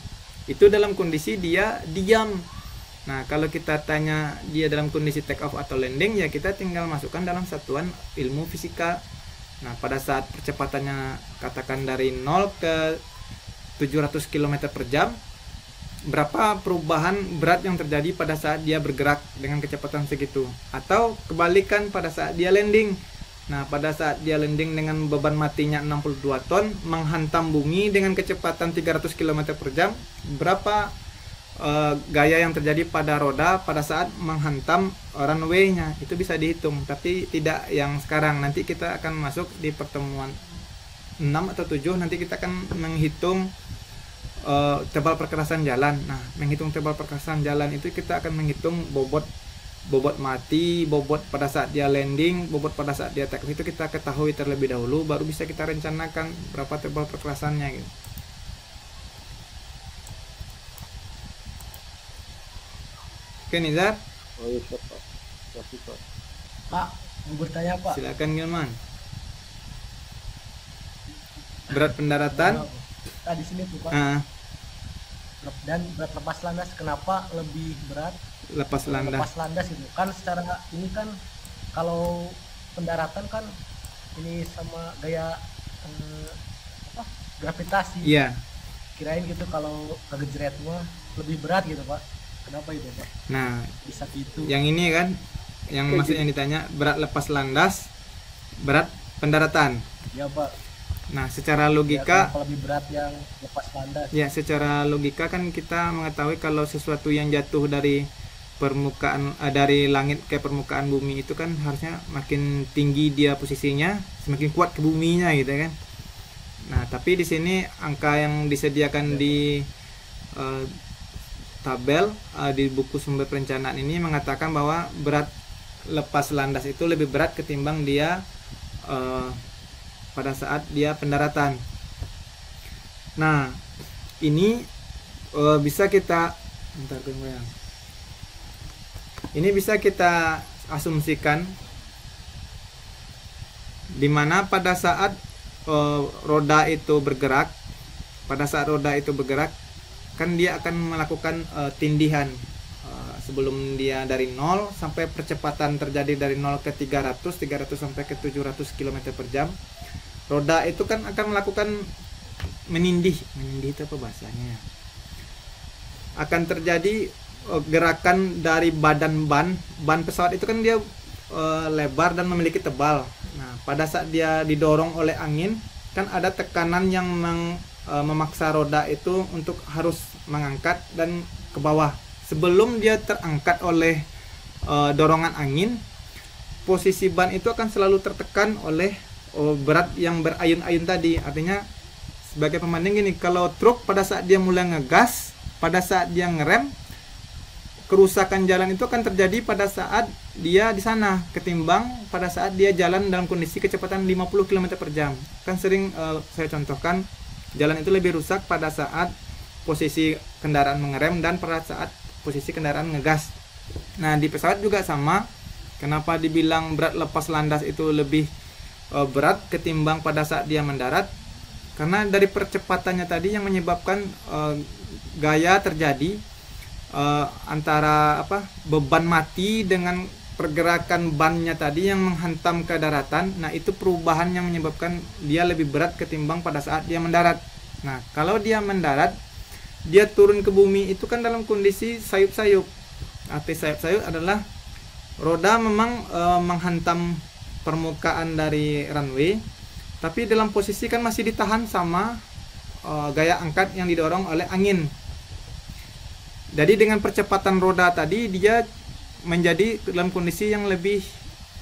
Itu dalam kondisi dia diam. Nah, kalau kita tanya dia dalam kondisi take off atau landing, ya kita tinggal masukkan dalam satuan ilmu fisika. Nah, pada saat percepatannya katakan dari 0 ke 700 km per jam, berapa perubahan berat yang terjadi pada saat dia bergerak dengan kecepatan segitu? Atau kebalikan pada saat dia landing. Nah, pada saat dia landing dengan beban matinya 62 ton, menghantam bumi dengan kecepatan 300 km per jam, berapa gaya yang terjadi pada roda pada saat menghantam runway-nya? Itu bisa dihitung, tapi tidak yang sekarang. Nanti kita akan masuk di pertemuan 6 atau 7, nanti kita akan menghitung tebal perkerasan jalan. Nah, menghitung tebal perkerasan jalan itu kita akan menghitung bobot mati, bobot pada saat dia landing, bobot pada saat dia take off. Itu kita ketahui terlebih dahulu, baru bisa kita rencanakan berapa tebal perkerasannya gitu. Oke, Nizar. Oh iya, siap, Pak. Kasih, Pak. Pak, mau bertanya Pak. Silakan Gilman. Berat pendaratan? Di sini tuh Pak. Dan berat lepas landas kenapa lebih berat? Lepas landas itu kan secara ini kan kalau pendaratan kan ini sama gaya gravitasi. Iya. Kirain gitu kalau kegejret mah lebih berat gitu Pak. Kenapa itu Pak? Nah, Bisa gitu. yang ini kan yang maksudnya ditanya berat lepas landas, berat pendaratan. Ya Pak. Nah, secara logika kenapa lebih berat yang lepas landas? ya, secara logika kan kita mengetahui kalau sesuatu yang jatuh dari permukaan dari langit ke permukaan bumi itu kan harusnya makin tinggi dia posisinya, semakin kuat ke buminya gitu kan. Nah, tapi di sini angka yang disediakan di tabel di buku sumber perencanaan ini mengatakan bahwa berat lepas landas itu lebih berat ketimbang dia pada saat dia pendaratan. Nah, ini bisa kita ini bisa kita asumsikan dimana pada saat roda itu bergerak, kan dia akan melakukan tindihan sebelum dia dari 0 sampai percepatan terjadi dari 0 ke 300 sampai ke 700 km per jam. Roda itu kan akan melakukan menindih itu apa bahasanya? Akan terjadi gerakan dari badan ban pesawat itu kan dia lebar dan memiliki tebal. Nah, pada saat dia didorong oleh angin kan ada tekanan yang memaksa roda itu untuk harus mengangkat dan ke bawah. Sebelum dia terangkat oleh dorongan angin, posisi ban itu akan selalu tertekan oleh berat yang berayun-ayun tadi. Artinya sebagai pembanding gini, kalau truk pada saat dia mulai ngegas, pada saat dia ngerem, kerusakan jalan itu akan terjadi pada saat dia di sana ketimbang pada saat dia jalan dalam kondisi kecepatan 50 km per jam. Kan sering saya contohkan, jalan itu lebih rusak pada saat posisi kendaraan mengerem dan pada saat posisi kendaraan ngegas. Nah, di pesawat juga sama. Kenapa dibilang berat lepas landas itu lebih berat ketimbang pada saat dia mendarat? Karena dari percepatannya tadi yang menyebabkan gaya terjadi antara beban mati dengan pergerakan bannya tadi yang menghantam ke daratan. Nah, itu perubahan yang menyebabkan dia lebih berat ketimbang pada saat dia mendarat. Nah, kalau dia mendarat, dia turun ke bumi itu kan dalam kondisi sayup-sayup. Arti sayup-sayup adalah roda memang menghantam permukaan dari runway, tapi dalam posisi kan masih ditahan sama gaya angkat yang didorong oleh angin. Jadi dengan percepatan roda tadi dia menjadi dalam kondisi yang lebih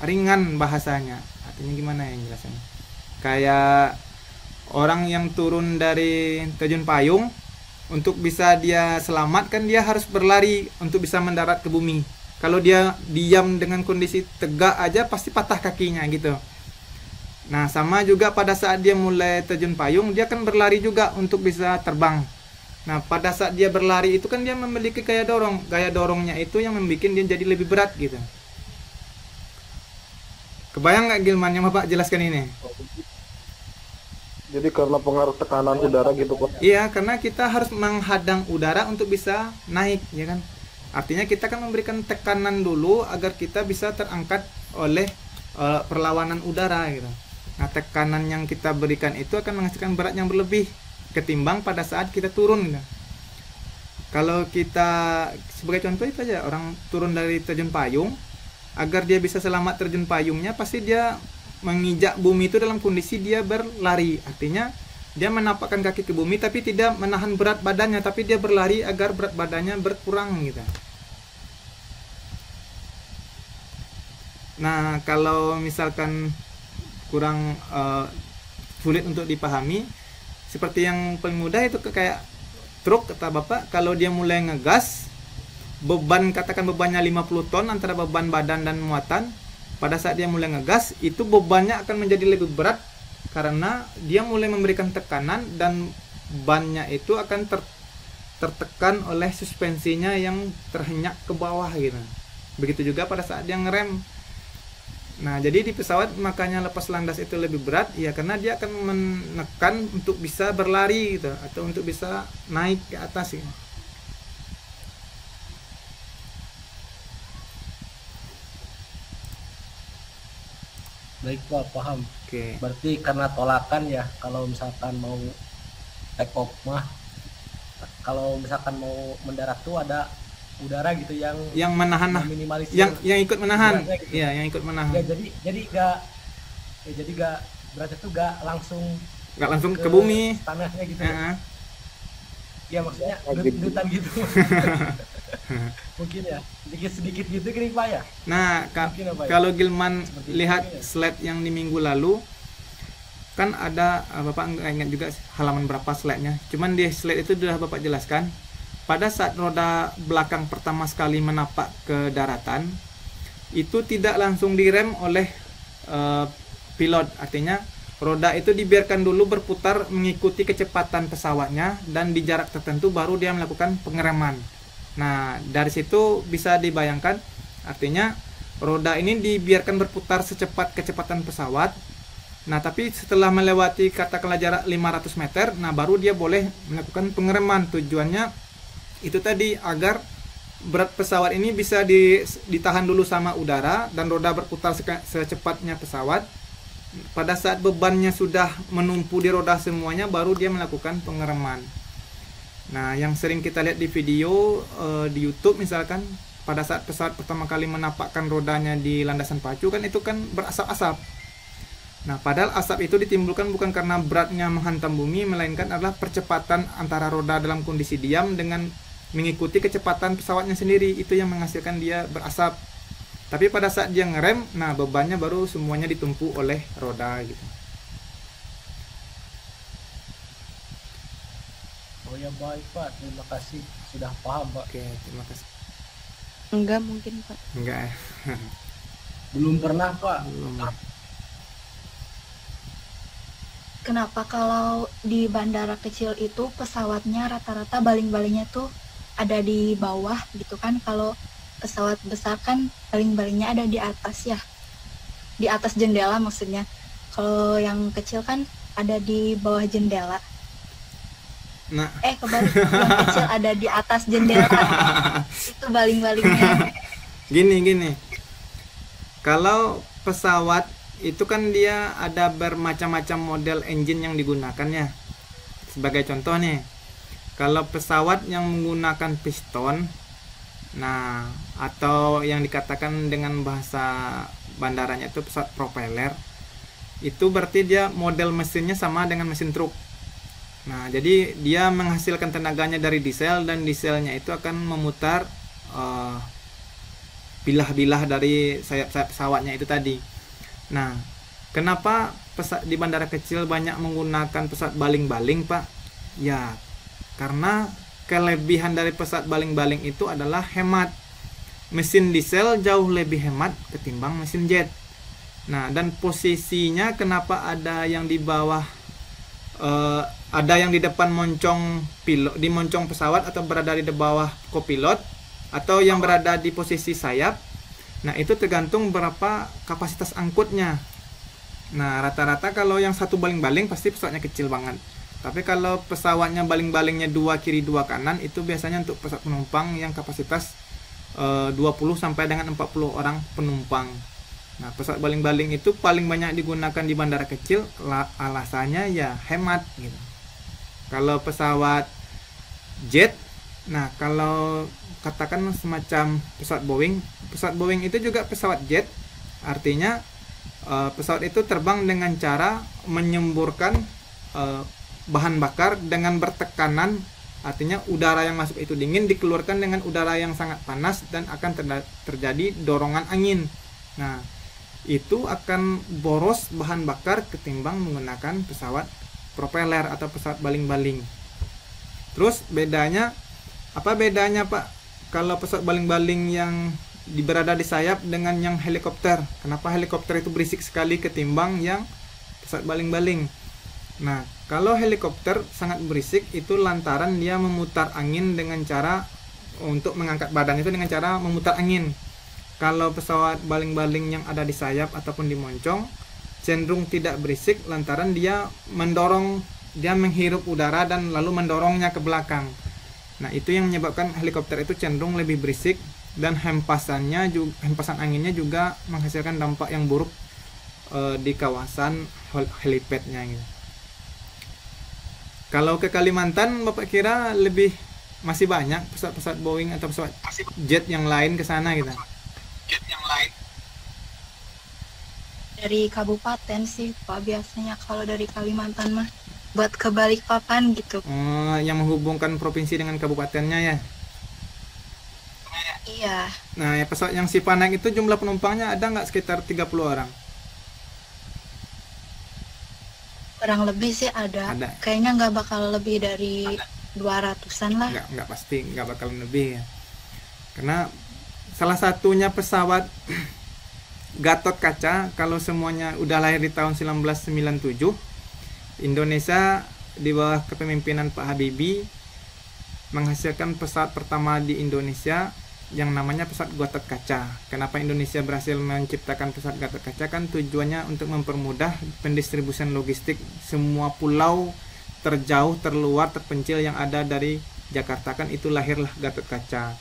ringan bahasanya. Artinya gimana ya jelasnya? Kayak orang yang turun dari terjun payung, untuk bisa dia selamat kan dia harus berlari untuk bisa mendarat ke bumi. Kalau dia diam dengan kondisi tegak aja pasti patah kakinya gitu. Nah, sama juga pada saat dia mulai terjun payung, dia kan berlari juga untuk bisa terbang. Nah, pada saat dia berlari itu kan dia memiliki gaya dorong. Gaya dorongnya itu yang membuat dia jadi lebih berat gitu. Kebayang nggak Gilman yang Bapak jelaskan ini? Jadi karena pengaruh tekanan udara gitu Pak. Iya, karena kita harus menghadang udara untuk bisa naik, ya kan? Artinya kita kan memberikan tekanan dulu agar kita bisa terangkat oleh perlawanan udara gitu. Nah, tekanan yang kita berikan itu akan menghasilkan berat yang berlebih ketimbang pada saat kita turun gitu. Kalau kita sebagai contoh itu aja, orang turun dari terjun payung, agar dia bisa selamat terjun payungnya pasti dia menginjak bumi itu dalam kondisi dia berlari. Artinya dia menapakkan kaki ke bumi tapi tidak menahan berat badannya, tapi dia berlari agar berat badannya berkurang gitu. Nah, kalau misalkan kurang sulit untuk dipahami, seperti yang paling mudah itu kayak truk kata Bapak, kalau dia mulai ngegas, beban katakan bebannya 50 ton antara beban badan dan muatan, pada saat dia mulai ngegas itu bebannya akan menjadi lebih berat karena dia mulai memberikan tekanan dan bannya itu akan tertekan oleh suspensinya yang terhenyak ke bawah gitu. Begitu juga pada saat dia ngerem. Nah, jadi di pesawat makanya lepas landas itu lebih berat ya karena dia akan menekan untuk bisa berlari gitu atau untuk bisa naik ke atas gitu. Baik Pak, paham. Oke. Berarti karena tolakan ya, kalau misalkan mau take off mah, kalau misalkan mau mendarat tuh ada udara gitu yang menahan, minimalisir yang ikut menahan gitu. Iya, yang ikut menahan Ya, jadi gak berarti tuh gak langsung ke bumi tanahnya gitu. Ya maksudnya gendutan gitu. Mungkin ya sedikit gitu kan Pak ya. Nah, kalau Gilman lihat slide yang di minggu lalu kan ada, Bapak nggak ingat juga halaman berapa slide-nya, cuman di slide itu sudah Bapak jelaskan pada saat roda belakang pertama sekali menapak ke daratan itu tidak langsung direm oleh pilot. Artinya roda itu dibiarkan dulu berputar mengikuti kecepatan pesawatnya dan di jarak tertentu baru dia melakukan pengereman. Nah, dari situ bisa dibayangkan artinya roda ini dibiarkan berputar secepat kecepatan pesawat. Nah, tapi setelah melewati katakanlah jarak 500 meter, nah baru dia boleh melakukan pengereman. Tujuannya itu tadi agar berat pesawat ini bisa ditahan dulu sama udara dan roda berputar secepatnya pesawat. Pada saat bebannya sudah menumpu di roda semuanya, baru dia melakukan pengereman. Nah, yang sering kita lihat di video di YouTube misalkan, pada saat pesawat pertama kali menapakkan rodanya di landasan pacu kan itu kan berasap-asap. Nah, padahal asap itu ditimbulkan bukan karena beratnya menghantam bumi, melainkan adalah percepatan antara roda dalam kondisi diam dengan mengikuti kecepatan pesawatnya sendiri, itu yang menghasilkan dia berasap. Tapi pada saat dia ngerem, nah bebannya baru semuanya ditumpu oleh roda gitu. Oh ya, baik Pak, terima kasih sudah paham Pak. Oke, terima kasih. Enggak mungkin Pak. Enggak ya. Belum pernah Pak. Belum. Kenapa kalau di bandara kecil itu pesawatnya rata-rata baling-balingnya tuh ada di bawah gitu kan? Kalau pesawat besar kan baling-balingnya ada di atas ya, di atas jendela maksudnya. Kalau yang kecil kan ada di bawah jendela. Nah, Kebalik, yang kecil ada di atas jendela. Itu baling-balingnya. Gini. Kalau pesawat itu kan dia ada bermacam-macam model engine yang digunakannya. Sebagai contoh nih, kalau pesawat yang menggunakan piston, nah atau yang dikatakan dengan bahasa bandaranya itu pesawat propeller, itu berarti dia model mesinnya sama dengan mesin truk. Nah, jadi dia menghasilkan tenaganya dari diesel, dan dieselnya itu akan memutar bilah-bilah dari sayap-sayap pesawatnya itu tadi. Nah, kenapa di bandara kecil banyak menggunakan pesawat baling-baling, Pak? Ya, karena kelebihan dari pesawat baling-baling itu adalah hemat. Mesin diesel jauh lebih hemat ketimbang mesin jet. Nah, dan posisinya kenapa ada yang di bawah, ada yang di depan moncong pilot, di moncong pesawat, atau berada di bawah kopilot, atau yang berada di posisi sayap. Nah, itu tergantung berapa kapasitas angkutnya. Nah, rata-rata kalau yang satu baling-baling pasti pesawatnya kecil banget. Tapi kalau pesawatnya baling-balingnya 2 kiri 2 kanan, itu biasanya untuk pesawat penumpang yang kapasitas 20 sampai dengan 40 orang penumpang. Nah, pesawat baling-baling itu paling banyak digunakan di bandara kecil, alasannya ya hemat gitu. Kalau pesawat jet, nah kalau katakan semacam pesawat Boeing itu juga pesawat jet, artinya pesawat itu terbang dengan cara menyemburkan bahan bakar dengan bertekanan, artinya udara yang masuk itu dingin dikeluarkan dengan udara yang sangat panas, dan akan terjadi dorongan angin. Nah, itu akan boros bahan bakar ketimbang menggunakan pesawat propeller atau pesawat baling-baling. Terus apa bedanya Pak kalau pesawat baling-baling yang berada di sayap dengan yang helikopter? Kenapa helikopter itu berisik sekali ketimbang yang pesawat baling-baling? Nah, kalau helikopter sangat berisik itu lantaran dia memutar angin dengan cara, untuk mengangkat badan itu dengan cara memutar angin. Kalau pesawat baling-baling yang ada di sayap ataupun di moncong cenderung tidak berisik lantaran dia menghirup udara dan lalu mendorongnya ke belakang. Nah, itu yang menyebabkan helikopter itu cenderung lebih berisik, dan hempasan anginnya juga menghasilkan dampak yang buruk di kawasan helipadnya gitu. Kalau ke Kalimantan, Bapak kira masih banyak pesawat-pesawat Boeing atau pesawat jet yang lain ke sana gitu? Dari kabupaten sih Pak, biasanya kalau dari Kalimantan mah buat ke Balikpapan gitu. Yang menghubungkan provinsi dengan kabupatennya ya? Iya. Nah, ya, pesawat yang Sipanek itu jumlah penumpangnya ada nggak sekitar 30 orang? Kurang lebih sih ada. Kayaknya nggak bakal lebih dari 200-an lah. Nggak pasti, nggak bakal lebih ya. Karena salah satunya pesawat Gatot Kaca, kalau semuanya udah lahir di tahun 1997, Indonesia di bawah kepemimpinan Pak Habibie menghasilkan pesawat pertama di Indonesia yang namanya pesawat Gatot Kaca. Kenapa Indonesia berhasil menciptakan pesawat Gatot Kaca? Kan tujuannya untuk mempermudah pendistribusian logistik semua pulau terjauh, terluar, terpencil yang ada dari Jakarta, kan itu lahirlah Gatot Kaca.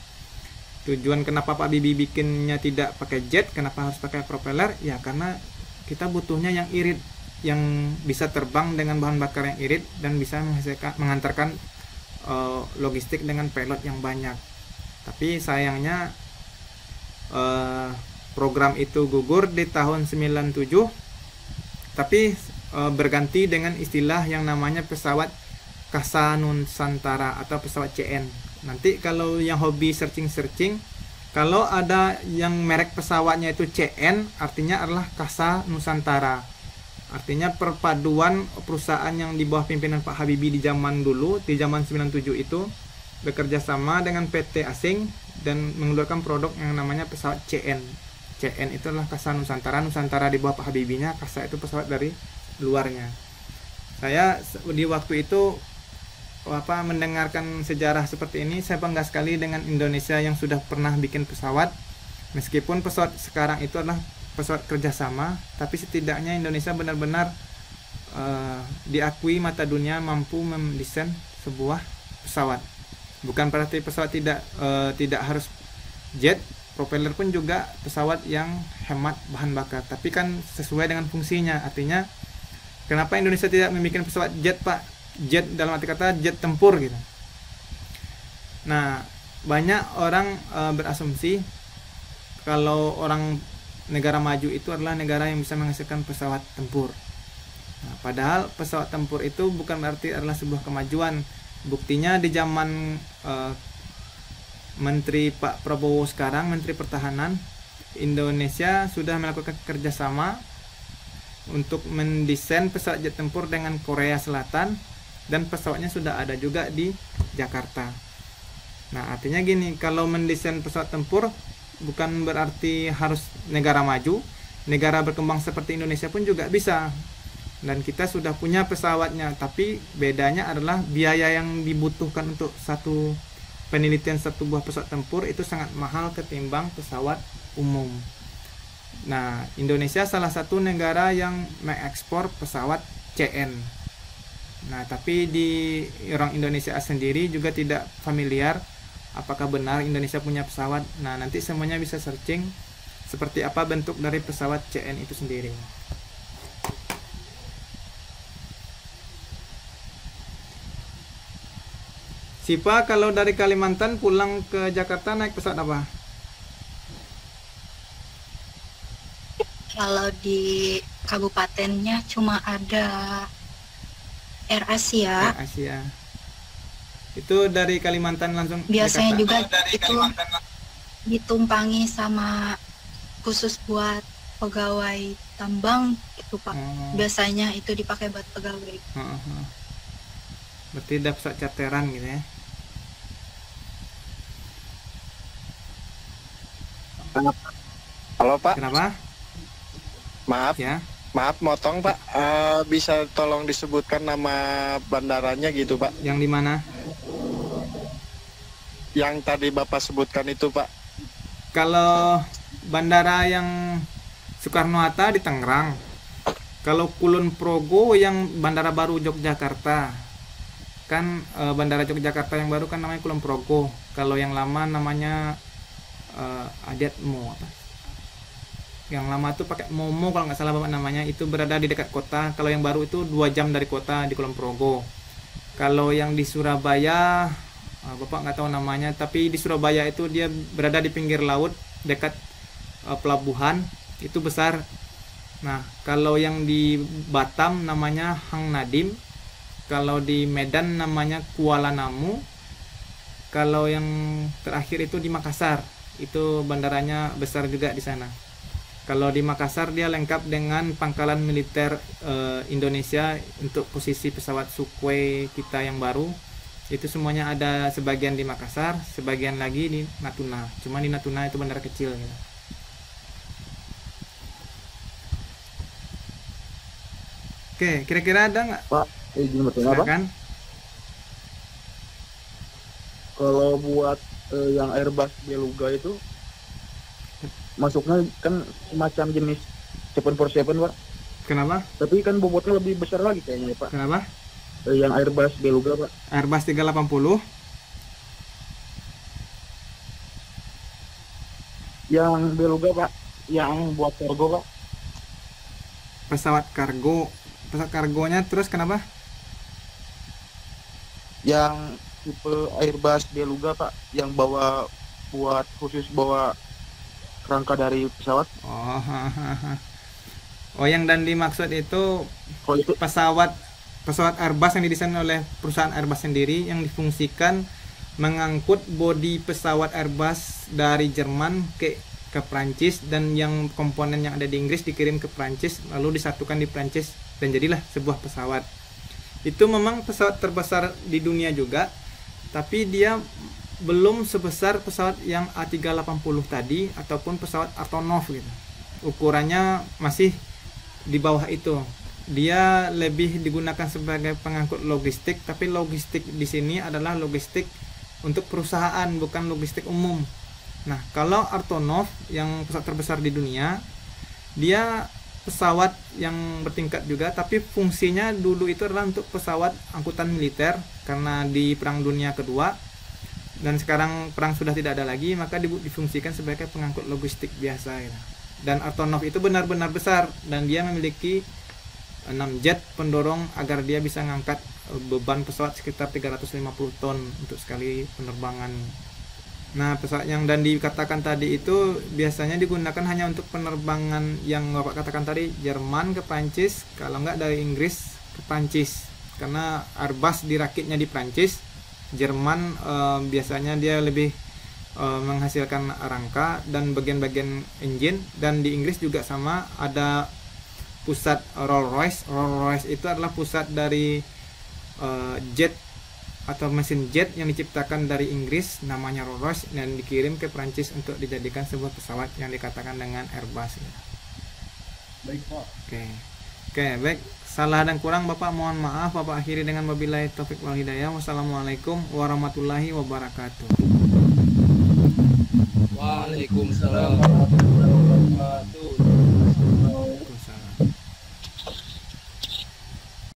Tujuan kenapa Pak Habibie bikinnya tidak pakai jet, kenapa harus pakai propeller? Ya karena kita butuhnya yang irit, yang bisa terbang dengan bahan bakar yang irit dan bisa mengantarkan logistik dengan payload yang banyak. Tapi sayangnya program itu gugur di tahun 97, tapi berganti dengan istilah yang namanya pesawat Kasa Nusantara atau pesawat CN. Nanti kalau yang hobi searching, kalau ada yang merek pesawatnya itu CN, artinya adalah Kasa Nusantara. Artinya perpaduan perusahaan yang di bawah pimpinan Pak Habibie di zaman dulu, di zaman 97 itu bekerja sama dengan PT asing dan mengeluarkan produk yang namanya pesawat CN. CN itu adalah Kasa Nusantara. Nusantara di bawah Pak Habibie-nya, Kasa itu pesawat dari luarnya. Saya di waktu itu mendengarkan sejarah seperti ini, saya bangga sekali dengan Indonesia yang sudah pernah bikin pesawat. Meskipun pesawat sekarang itu adalah pesawat kerjasama, tapi setidaknya Indonesia benar-benar diakui mata dunia mampu mendesain sebuah pesawat. Bukan berarti pesawat tidak harus jet, propeller pun juga pesawat yang hemat bahan bakar, tapi kan sesuai dengan fungsinya. Artinya kenapa Indonesia tidak membuat pesawat jet, Pak? Jet dalam arti kata jet tempur gitu. Nah, banyak orang berasumsi kalau orang negara maju itu adalah negara yang bisa menghasilkan pesawat tempur. Nah, padahal pesawat tempur itu bukan berarti adalah sebuah kemajuan. Buktinya di zaman Menteri Pak Prabowo sekarang, Menteri Pertahanan, Indonesia sudah melakukan kerjasama untuk mendesain pesawat jet tempur dengan Korea Selatan, dan pesawatnya sudah ada juga di Jakarta. Nah, artinya gini, kalau mendesain pesawat tempur bukan berarti harus negara maju, negara berkembang seperti Indonesia pun juga bisa. Dan kita sudah punya pesawatnya, tapi bedanya adalah biaya yang dibutuhkan untuk satu penelitian satu buah pesawat tempur itu sangat mahal ketimbang pesawat umum. Nah, Indonesia salah satu negara yang mengekspor pesawat CN. Nah, tapi di orang Indonesia sendiri juga tidak familiar apakah benar Indonesia punya pesawat. Nah, nanti semuanya bisa searching seperti apa bentuk dari pesawat CN itu sendiri. Sipa, kalau dari Kalimantan pulang ke Jakarta naik pesawat apa? Kalau di kabupatennya cuma ada Air Asia. Air Asia. Itu dari Kalimantan langsung Biasanya Jakarta. juga itu ditumpangi sama khusus buat pegawai tambang itu, Pak. Biasanya itu dipakai buat pegawai. Berarti ada pesawat charteran gitu ya. Halo Pak. Kenapa? Maaf Ya. Maaf motong Pak. Bisa tolong disebutkan nama bandaranya gitu Pak? Yang di mana? Yang tadi Bapak sebutkan itu Pak. Kalau bandara yang Soekarno-Hatta di Tangerang. Kalau Kulon Progo yang bandara baru Yogyakarta. Kan bandara Yogyakarta yang baru kan namanya Kulon Progo. Kalau yang lama namanya Adiatmo apa? Yang lama tuh pakai Momo kalau nggak salah Bapak namanya, itu berada di dekat kota. Kalau yang baru itu 2 jam dari kota di Kulon Progo. Kalau yang di Surabaya Bapak nggak tahu namanya, tapi di Surabaya itu dia berada di pinggir laut dekat pelabuhan, itu besar. Nah, kalau yang di Batam namanya Hang Nadim. Kalau di Medan namanya Kuala Namu. Kalau yang terakhir itu di Makassar, itu bandaranya besar juga di sana. Kalau di Makassar dia lengkap dengan pangkalan militer Indonesia untuk posisi pesawat Sukhoi kita yang baru. Itu semuanya ada, sebagian di Makassar, sebagian lagi di Natuna. Cuma di Natuna itu bandara kecil gitu. Oke, kira-kira ada nggak? Pak, izin bertanya Pak. Silakan. Kalau buat yang Airbus Beluga itu masuknya kan semacam jenis 747 Pak. Kenapa? Tapi kan bobotnya lebih besar lagi kayaknya Pak. Kenapa? Yang Airbus Beluga Pak. Airbus 380. Yang Beluga Pak, yang buat kargo Pak. Pesawat kargo. Pesawat kargonya terus kenapa? Yang tipe Airbus Beluga Pak, yang bawa buat khusus bawa kerangka dari pesawat. Oh, yang dan dimaksud itu Kalau itu pesawat Airbus yang didesain oleh perusahaan Airbus sendiri, yang difungsikan mengangkut bodi pesawat Airbus dari Jerman ke Prancis, dan yang komponen yang ada di Inggris dikirim ke Prancis lalu disatukan di Prancis dan jadilah sebuah pesawat. Itu memang pesawat terbesar di dunia juga, tapi dia belum sebesar pesawat yang A380 tadi ataupun pesawat Antonov gitu. Ukurannya masih di bawah itu. Dia lebih digunakan sebagai pengangkut logistik, tapi logistik di sini adalah logistik untuk perusahaan, bukan logistik umum. Nah, kalau Antonov yang pesawat terbesar di dunia, dia pesawat yang bertingkat juga, tapi fungsinya dulu itu adalah untuk pesawat angkutan militer karena di Perang Dunia Kedua dan sekarang perang sudah tidak ada lagi, maka difungsikan sebagai pengangkut logistik biasa ya. Dan Antonov itu benar-benar besar dan dia memiliki 6 jet pendorong agar dia bisa mengangkat beban pesawat sekitar 350 ton untuk sekali penerbangan. Nah, pesawat yang dan dikatakan tadi itu biasanya digunakan hanya untuk penerbangan yang Bapak katakan tadi, Jerman ke Prancis, kalau enggak dari Inggris ke Prancis. Karena Airbus dirakitnya di Prancis, Jerman biasanya dia lebih menghasilkan rangka dan bagian-bagian engine, dan di Inggris juga sama, ada pusat Rolls-Royce. Rolls-Royce itu adalah pusat dari jet atau mesin jet yang diciptakan dari Inggris, namanya Rolls-Royce, dan dikirim ke Prancis untuk dijadikan sebuah pesawat yang dikatakan dengan Airbus ya. Baik Pak. Oke, baik. Salah dan kurang Bapak mohon maaf. Bapak akhiri dengan wabillahi taufik wal hidayah. Wassalamualaikum warahmatullahi wabarakatuh. Waalaikumsalam warahmatullahi wabarakatuh.